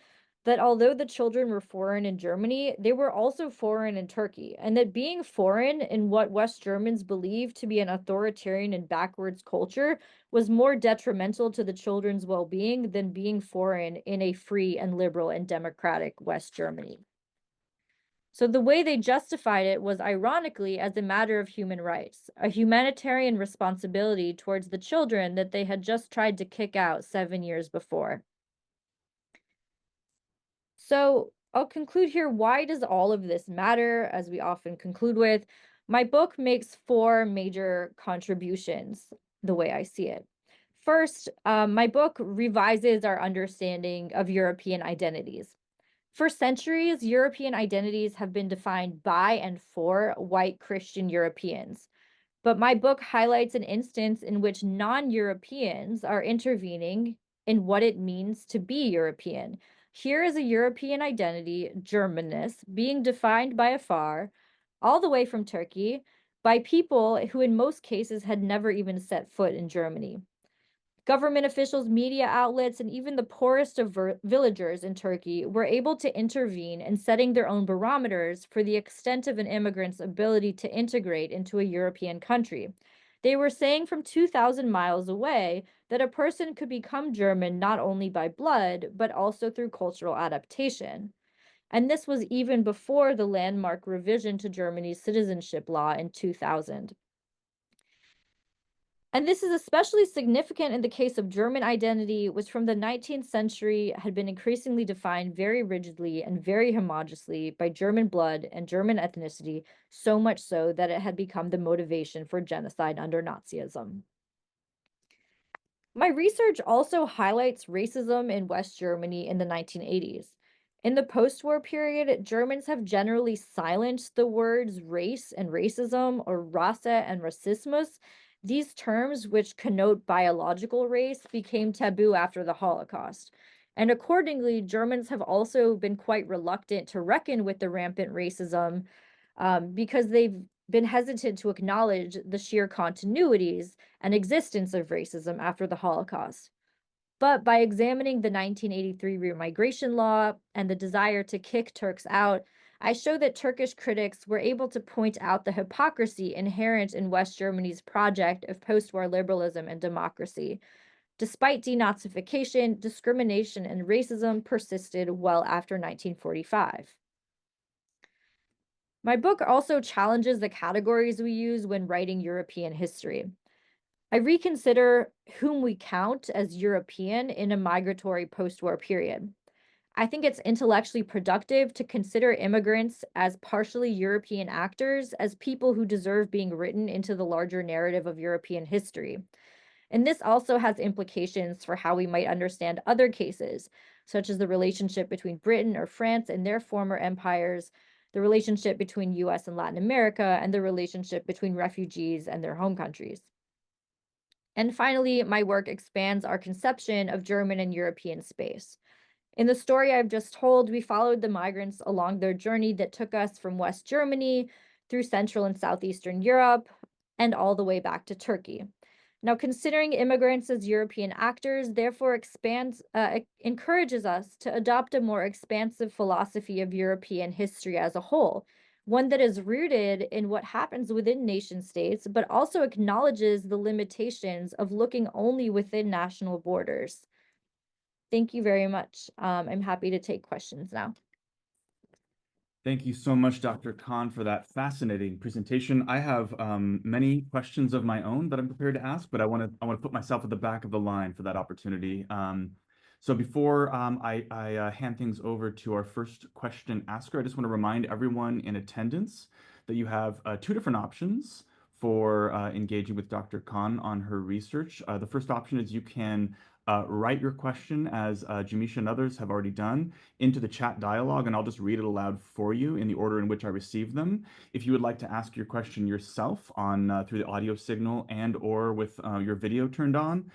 that although the children were foreign in Germany, they were also foreign in Turkey, and that being foreign in what West Germans believed to be an authoritarian and backwards culture was more detrimental to the children's well-being than being foreign in a free and liberal and democratic West Germany. So the way they justified it was ironically as a matter of human rights, a humanitarian responsibility towards the children that they had just tried to kick out 7 years before. So I'll conclude here. Why does all of this matter? As we often conclude with, my book makes 4 major contributions, the way I see it. First, my book revises our understanding of European identities. For centuries, European identities have been defined by and for white Christian Europeans. But my book highlights an instance in which non-Europeans are intervening in what it means to be European. Here is a European identity, Germanness, being defined by afar, all the way from Turkey, by people who in most cases had never even set foot in Germany. Government officials, media outlets, and even the poorest of villagers in Turkey were able to intervene in setting their own barometers for the extent of an immigrant's ability to integrate into a European country. They were saying from 2,000 miles away that a person could become German not only by blood, but also through cultural adaptation. And this was even before the landmark revision to Germany's citizenship law in 2000. And this is especially significant in the case of German identity, which from the 19th century had been increasingly defined very rigidly and very homogeneously by German blood and German ethnicity, so much so that it had become the motivation for genocide under Nazism. My research also highlights racism in West Germany in the 1980s. In the post-war period, Germans have generally silenced the words race and racism, or Rasse and Rassismus. These terms, which connote biological race, became taboo after the Holocaust. And accordingly, Germans have also been quite reluctant to reckon with the rampant racism because they've been hesitant to acknowledge the sheer continuities and existence of racism after the Holocaust. But by examining the 1983 remigration law and the desire to kick Turks out, I show that Turkish critics were able to point out the hypocrisy inherent in West Germany's project of post war liberalism and democracy. Despite denazification, discrimination and racism persisted well after 1945. My book also challenges the categories we use when writing European history. I reconsider whom we count as European in a migratory post-war period. I think it's intellectually productive to consider immigrants as partially European actors, as people who deserve being written into the larger narrative of European history. And this also has implications for how we might understand other cases, such as the relationship between Britain or France and their former empires, the relationship between US and Latin America, and the relationship between refugees and their home countries. And finally, my work expands our conception of German and European space. In the story I've just told, we followed the migrants along their journey that took us from West Germany through Central and Southeastern Europe and all the way back to Turkey. Now, considering immigrants as European actors, therefore encourages us to adopt a more expansive philosophy of European history as a whole, one that is rooted in what happens within nation states, but also acknowledges the limitations of looking only within national borders. Thank you very much. I'm happy to take questions now. Thank you so much, Dr. Kahn, for that fascinating presentation. I have many questions of my own that I'm prepared to ask, but I want to put myself at the back of the line for that opportunity. So before I hand things over to our first question asker, I just want to remind everyone in attendance that you have two different options for engaging with Dr. Kahn on her research. The first option is you can write your question, as Jamisha and others have already done, into the chat dialogue, and I'll just read it aloud for you in the order in which I received them. If you would like to ask your question yourself on through the audio signal and or with your video turned on,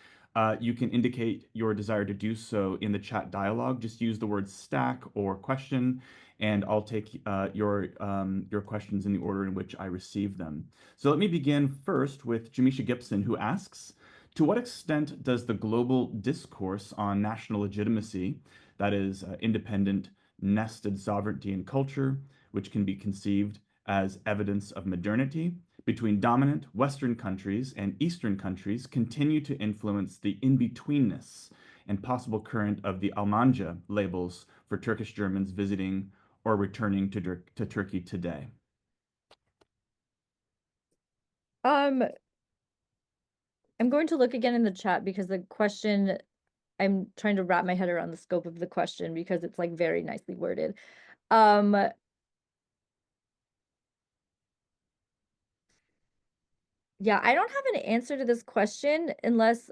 you can indicate your desire to do so in the chat dialogue. Just use the word stack or question, and I'll take your questions in the order in which I received them. So let me begin first with Jamisha Gibson, who asks, to what extent does the global discourse on national legitimacy, that is, independent, nested sovereignty and culture, which can be conceived as evidence of modernity, between dominant Western countries and Eastern countries, continue to influence the in-betweenness and possible current of the Almanca labels for Turkish Germans visiting or returning to Turkey today? I'm going to look again in the chat because the question, I'm trying to wrap my head around the scope of the question because it's like very nicely worded. Yeah, I don't have an answer to this question unless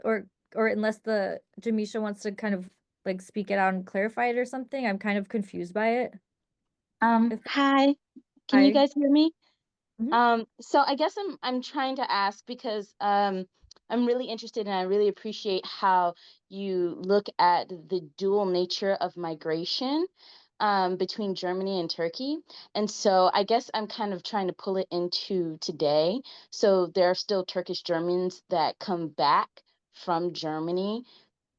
unless the Jamisha wants to kind of like speak it out and clarify it or something. I'm kind of confused by it. Hi, can you I guys hear me? Mhm. So I guess I'm trying to ask because I'm really interested and I really appreciate how you look at the dual nature of migration between Germany and Turkey. And so I guess I'm kind of trying to pull it into today. So there are still Turkish Germans that come back from Germany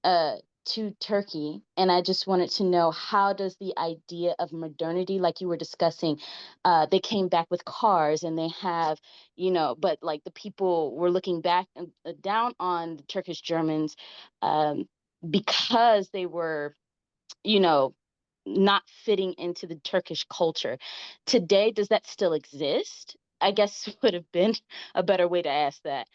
uh to Turkey, and I just wanted to know, how does the idea of modernity, like you were discussing, they came back with cars and they have, but like the people were looking back and down on the Turkish Germans um because they were, you know not fitting into the Turkish culture. Today, does that still exist? I guess would have been a better way to ask that.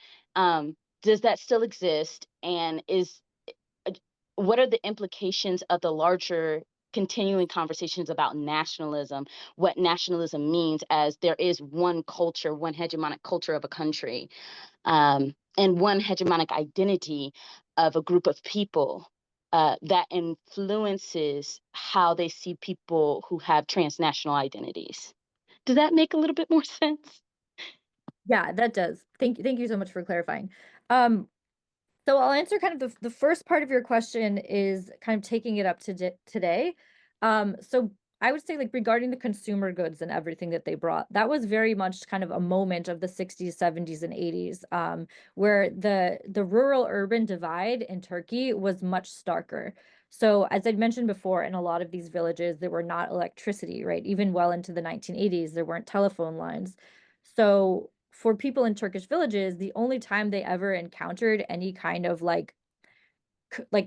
Does that still exist, and uh, what are the implications of the larger continuing conversations about nationalism, what nationalism means, as there is one culture, one hegemonic culture of a country, and one hegemonic identity, of a group of people that influences how they see people who have transnational identities. Does that make a little bit more sense? Yeah, that does. Thank you so much for clarifying. Um, So I'll answer kind of the first part of your question is kind of taking it up to today. So I would say like regarding the consumer goods and everything that they brought, that was very much kind of a moment of the 60s, 70s, and 80s, where the rural urban divide in Turkey was much starker. So as I'd mentioned before, in a lot of these villages, there were not electricity, right? Even well into the 1980s, there weren't telephone lines. So for people in Turkish villages, the only time they ever encountered any kind of like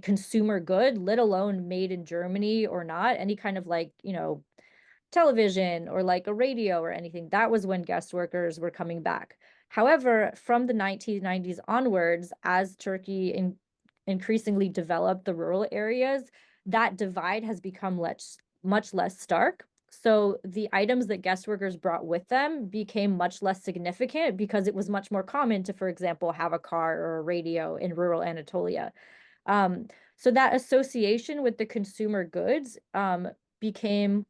consumer good, let alone made in Germany or not, any kind of like, television or like a radio or anything, that was when guest workers were coming back. However, from the 1990s onwards, as Turkey increasingly developed the rural areas, that divide has become much less stark. So the items that guest workers brought with them became much less significant because it was much more common to, for example, have a car or a radio in rural Anatolia. Um, so that association with the consumer goods became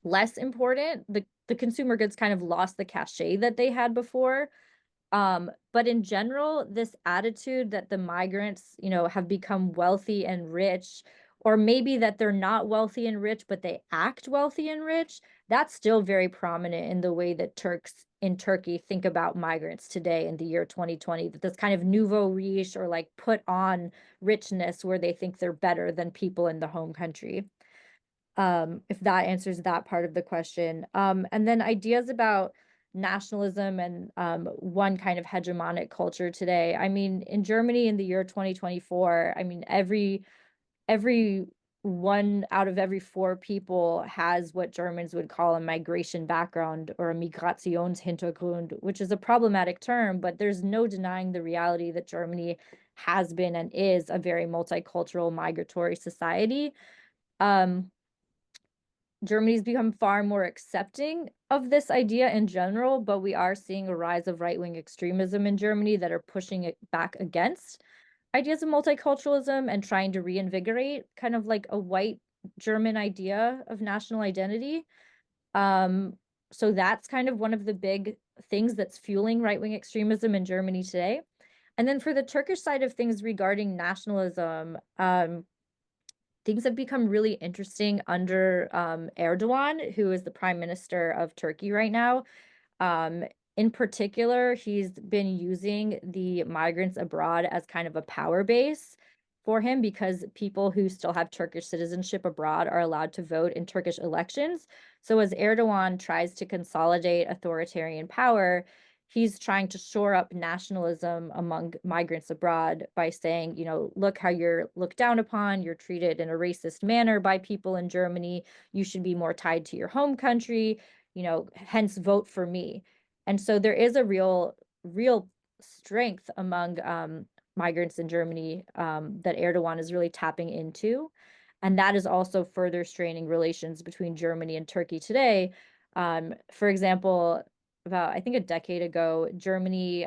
less important. The consumer goods kind of lost the cachet that they had before. But in general, this attitude that the migrants, have become wealthy and rich, or maybe that they're not wealthy and rich, but they act wealthy and rich, that's still very prominent in the way that Turks in Turkey think about migrants today in the year 2020, that this kind of nouveau riche or like put on richness where they think they're better than people in the home country. If that answers that part of the question. And then ideas about nationalism and one kind of hegemonic culture today. I mean, in Germany in the year 2024, I mean, every one out of every four people has what Germans would call a migration background or a Migrationshintergrund, which is a problematic term, but there's no denying the reality that Germany has been and is a very multicultural migratory society. Um, Germany's become far more accepting of this idea in general, but we are seeing a rise of right-wing extremism in Germany that are pushing it back against ideas of multiculturalism and trying to reinvigorate kind of like a white German idea of national identity. Um, so that's kind of one of the big things that's fueling right-wing extremism in Germany today. And then for the Turkish side of things regarding nationalism, things have become really interesting under Erdogan, who is the prime minister of Turkey right now. Um, in particular, he's been using the migrants abroad as kind of a power base for him because people who still have Turkish citizenship abroad are allowed to vote in Turkish elections. So as Erdogan tries to consolidate authoritarian power, he's trying to shore up nationalism among migrants abroad by saying, look how you're looked down upon, you're treated in a racist manner by people in Germany, you should be more tied to your home country, hence vote for me. And so there is a real strength among migrants in Germany that Erdogan is really tapping into. And that is also further straining relations between Germany and Turkey today. For example, about I think a decade ago, Germany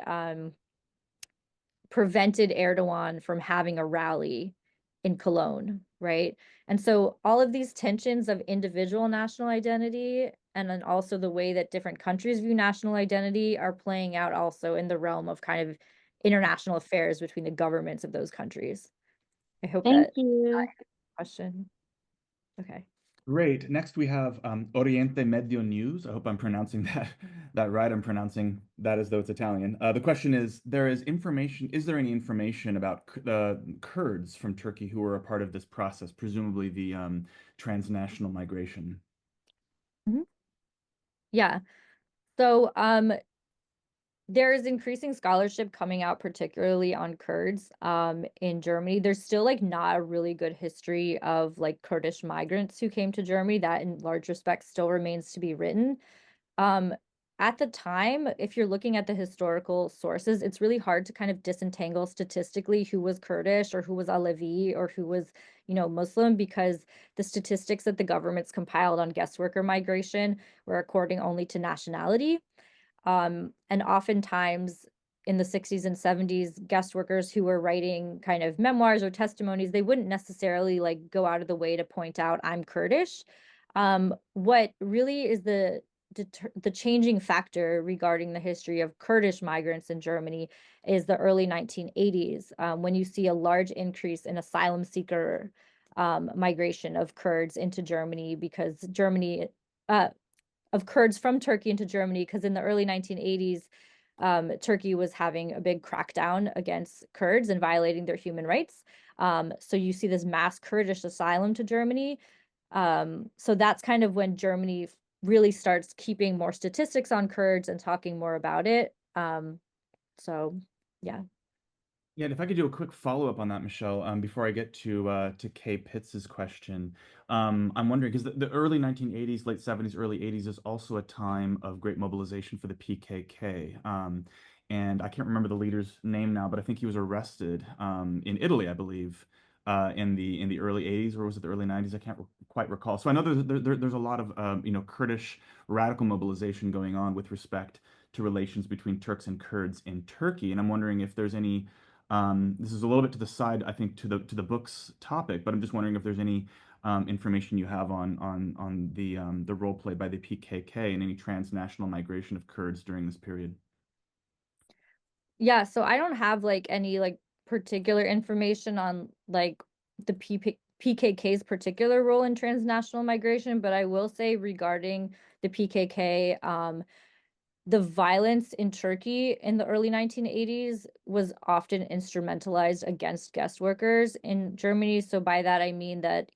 prevented Erdogan from having a rally in Cologne, right? And so all of these tensions of individual national identity and then also the way that different countries view national identity are playing out also in the realm of kind of international affairs between the governments of those countries. I hope Thank that you. question. Okay. Great. Next, we have Oriente Medio News. I hope I'm pronouncing that right. I'm pronouncing that as though it's Italian. The question is, is there any information about the Kurds from Turkey who were a part of this process, presumably the transnational migration? Mhm. Yeah. So there is increasing scholarship coming out, particularly on Kurds in Germany. There's still like not a really good history of like Kurdish migrants who came to Germany. That in large respects still remains to be written. Um, at the time, if you're looking at the historical sources, it's really hard to kind of disentangle statistically who was Kurdish or who was Alevi or who was, Muslim, because the statistics that the government's compiled on guest worker migration were according only to nationality. And oftentimes in the 60s and 70s, guest workers who were writing kind of memoirs or testimonies, they wouldn't necessarily like go out of the way to point out I'm Kurdish. What really is the changing factor regarding the history of Kurdish migrants in Germany is the early 1980s, when you see a large increase in asylum seeker migration of Kurds into Germany because Germany, of Kurds from Turkey into Germany, because in the early 1980s, Turkey was having a big crackdown against Kurds and violating their human rights. So you see this mass Kurdish asylum to Germany. So that's kind of when Germany really starts keeping more statistics on Kurds and talking more about it. So yeah. Yeah, and if I could do a quick follow-up on that, Michelle, before I get to Kay Pitts's question. I'm wondering, because the early 1980s, late 70s, early 80s is also a time of great mobilization for the PKK. And I can't remember the leader's name now, but I think he was arrested in Italy, I believe, in the early 80s, or was it the early 90s? I can't quite recall. So I know there's a lot of Kurdish radical mobilization going on with respect to relations between Turks and Kurds in Turkey, and I'm wondering if there's any. This is a little bit to the side, I think, to the book's topic, but I'm just wondering if there's any information you have on the role played by the PKK and any transnational migration of Kurds during this period. Yeah, so I don't have like any like particular information on like the PKK's particular role in transnational migration, but I will say regarding the PKK, the violence in Turkey in the early 1980s was often instrumentalized against guest workers in Germany. So by that I mean that,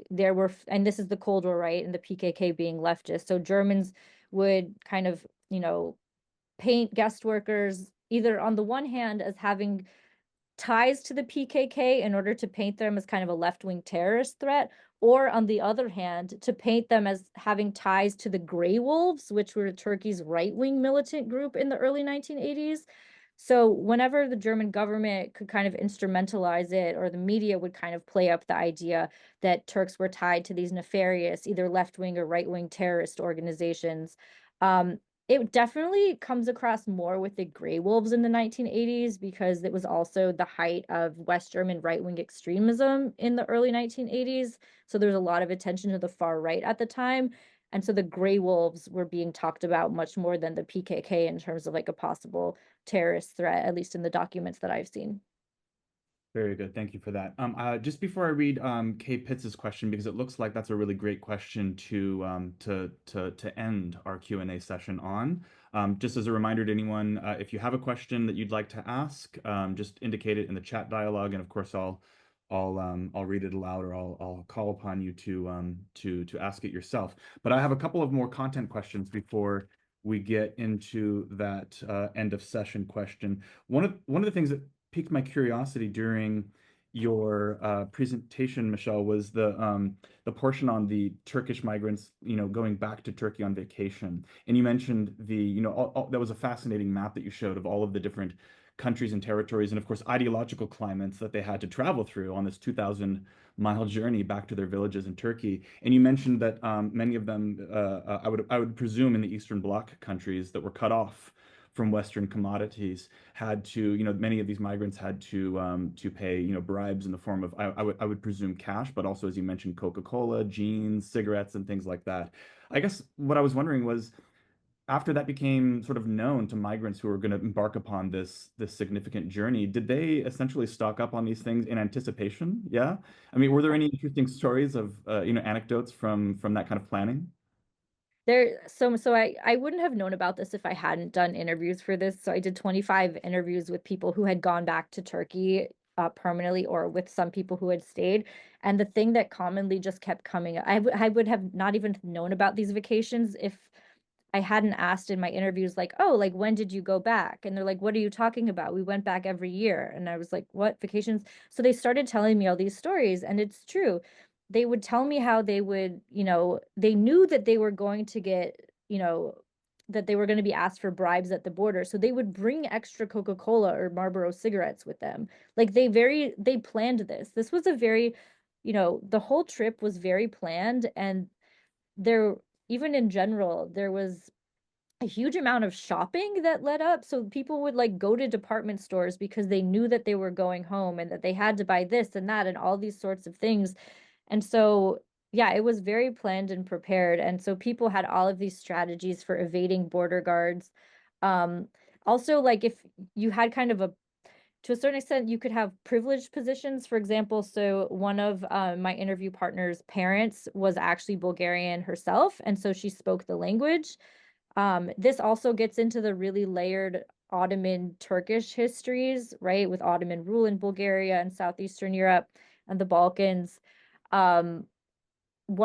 there were, and this is the Cold War, right? And the PKK being leftist. So Germans would kind of, paint guest workers either on the one hand as having ties to the PKK in order to paint them as kind of a left-wing terrorist threat, or on the other hand, to paint them as having ties to the Grey Wolves, which were Turkey's right-wing militant group in the early 1980s. So whenever the German government could kind of instrumentalize it, or the media would kind of play up the idea that Turks were tied to these nefarious, either left-wing or right-wing terrorist organizations, it definitely comes across more with the Grey Wolves in the 1980s because it was also the height of West German right-wing extremism in the early 1980s. So there's a lot of attention to the far right at the time. And so the Grey Wolves were being talked about much more than the PKK in terms of like a possible terrorist threat, at least in the documents that I've seen. Very good. Thank you for that. Just before I read Kay Pitts's question, because it looks like that's a really great question to end our Q&A session on. Just as a reminder to anyone, if you have a question that you'd like to ask, just indicate it in the chat dialogue, and of course I'll read it aloud, or I'll call upon you to ask it yourself. But I have a couple of more content questions before we get into that end of session question. One of the things that piqued my curiosity during your presentation, Michelle, was the portion on the Turkish migrants, going back to Turkey on vacation. And you mentioned that was a fascinating map that you showed of all of the different countries and territories, and of course ideological climates that they had to travel through on this 2,000-mile journey back to their villages in Turkey. And you mentioned that many of them, I would presume, in the Eastern Bloc countries that were cut off from Western commodities, had to, many of these migrants had to pay, bribes in the form of, I would presume, cash, but also, as you mentioned, Coca-Cola, jeans, cigarettes, and things like that. I guess what I was wondering was, after that became sort of known to migrants who were going to embark upon this significant journey, did they essentially stock up on these things in anticipation? Yeah. I mean, were there any interesting stories of anecdotes from that kind of planning? So I wouldn't have known about this if I hadn't done interviews for this. So I did 25 interviews with people who had gone back to Turkey permanently, or with some people who had stayed. And the thing that commonly just kept coming, I would have not even known about these vacations if I hadn't asked in my interviews, like, oh, like, when did you go back? And they're like, what are you talking about? We went back every year. And I was like, what, vacations? So they started telling me all these stories, and it's true. They would tell me how they would, they knew that they were going to get, that they were going to be asked for bribes at the border. So they would bring extra Coca-Cola or Marlboro cigarettes with them. Like they planned this. This was a very, the whole trip was very planned. And there, even in general, there was a huge amount of shopping that led up. So people would like go to department stores because they knew that they were going home and that they had to buy this and that and all these sorts of things. And so, yeah, it was very planned and prepared. And so people had all of these strategies for evading border guards. Um, Also, like if you had kind of a to a certain extent, you could have privileged positions. For example, so one of my interview partner's parents was actually Bulgarian herself, and so she spoke the language. This also gets into the really layered Ottoman Turkish histories, right, with Ottoman rule in Bulgaria and Southeastern Europe and the Balkans. Um,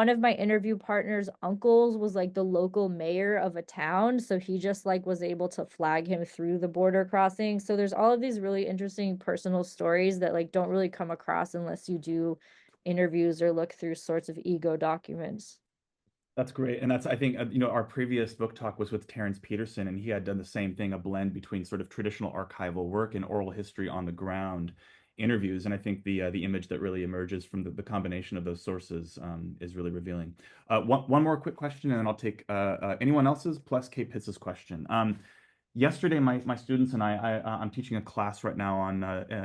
One of my interview partner's uncles was like the local mayor of a town, so he just like was able to flag him through the border crossing. So there's all of these really interesting personal stories that like don't really come across unless you do interviews or look through sorts of ego documents. That's great. And that's, I think, our previous book talk was with Terrence Peterson, and he had done the same thing, a blend between sort of traditional archival work and oral history on the ground interviews. And I think the image that really emerges from the combination of those sources is really revealing. One more quick question, and then I'll take anyone else's plus Kate Pitz's question. Yesterday, my students and I'm teaching a class right now on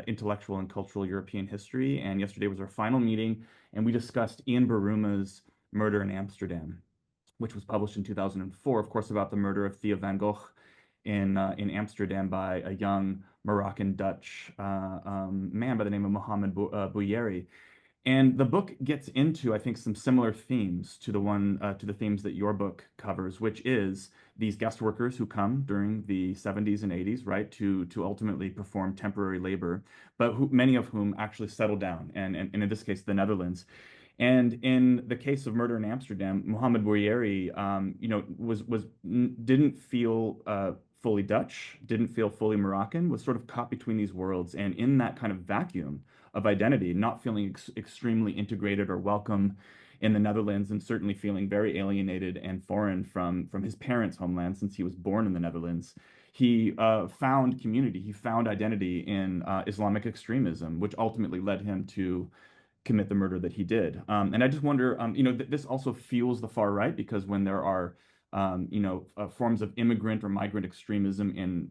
intellectual and cultural European history, and yesterday was our final meeting, and we discussed Ian Baruma's Murder in Amsterdam, which was published in 2004, of course, about the murder of Theo van Gogh in Amsterdam by a young Moroccan Dutch man by the name of Mohamed Bouyeri. And the book gets into, I think, some similar themes to the themes that your book covers, which is these guest workers who come during the 70s and 80s, right, to ultimately perform temporary labor, but many of whom actually settle down, and in this case, the Netherlands. And in the case of Murder in Amsterdam, Mohamed Bouyeri, didn't feel fully Dutch, didn't feel fully Moroccan, was sort of caught between these worlds, and in that kind of vacuum of identity, not feeling extremely integrated or welcome in the Netherlands, and certainly feeling very alienated and foreign from his parents' homeland since he was born in the Netherlands. He found community, he found identity in Islamic extremism, which ultimately led him to commit the murder that he did. And I just wonder, this also fuels the far right, because when there are, forms of immigrant or migrant extremism in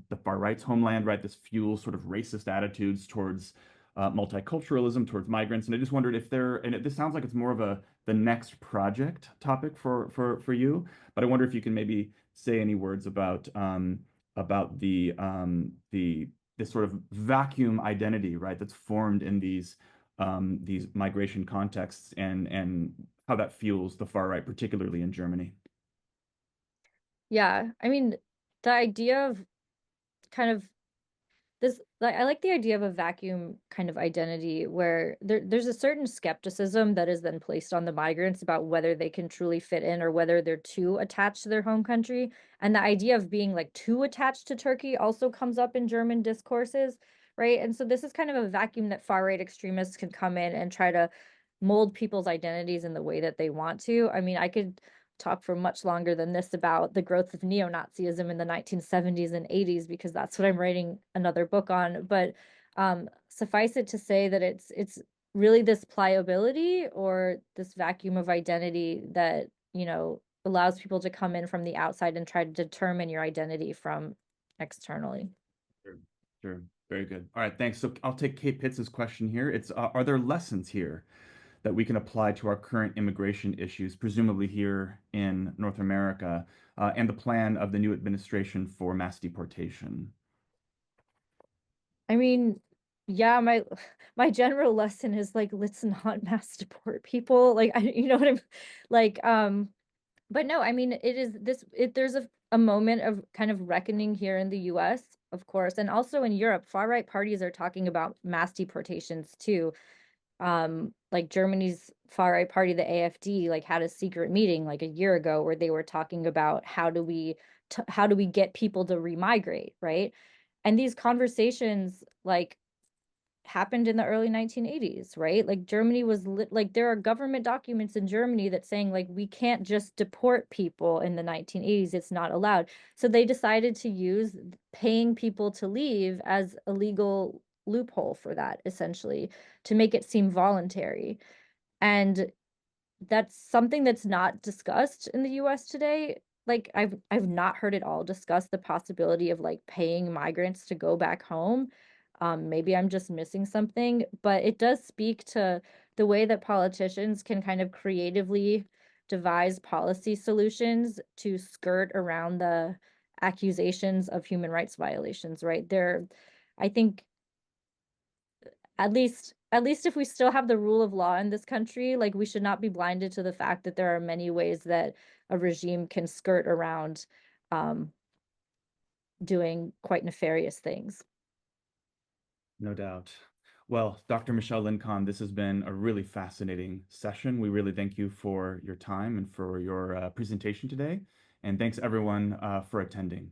the far right's homeland, right, this fuels sort of racist attitudes towards multiculturalism, towards migrants. And I just wondered if this sounds like it's more of the next project topic for you, but I wonder if you can maybe say any words about the this sort of vacuum identity, right, that's formed in these migration contexts, and how that fuels the far right, particularly in Germany. Yeah, I mean, the idea of kind of this, like, I like the idea of a vacuum kind of identity where there's a certain skepticism that is then placed on the migrants about whether they can truly fit in or whether they're too attached to their home country. And the idea of being like too attached to Turkey also comes up in German discourses, right? And so this is kind of a vacuum that far right extremists can come in and try to mold people's identities in the way that they want to. I mean, I could talk for much longer than this about the growth of neo-Nazism in the 1970s and 80s because that's what I'm writing another book on. But suffice it to say that it's really this pliability or this vacuum of identity that, allows people to come in from the outside and try to determine your identity from externally. Sure. Sure. Very good. All right, thanks. So I'll take Kate Pitts's question here. It's are there lessons here that we can apply to our current immigration issues, presumably here in North America, and the plan of the new administration for mass deportation? I mean, yeah, my general lesson is like let's not mass deport people. Like you know what I'm like but no, I mean it is there's a moment of kind of reckoning here in the US, of course, and also in Europe. Far right parties are talking about mass deportations too. Like Germany's far right party, the AfD, like had a secret meeting like a year ago where they were talking about how do we get people to remigrate, right? And these conversations like happened in the early 1980s, right? Like Germany was like there are government documents in Germany that saying like we can't just deport people in the 1980s, it's not allowed. So they decided to use paying people to leave as a legal loophole for that, essentially, to make it seem voluntary. And that's something that's not discussed in the US today. Like I've not heard it all discuss the possibility of like paying migrants to go back home. Maybe I'm just missing something, but it does speak to the way that politicians can kind of creatively devise policy solutions to skirt around the accusations of human rights violations, right? I think at least if we still have the rule of law in this country, like we should not be blinded to the fact that there are many ways that a regime can skirt around um, doing quite nefarious things. No doubt. Well, Dr. Michelle Lynn Kahn, this has been a really fascinating session. We really thank you for your time and for your presentation today. And thanks everyone for attending.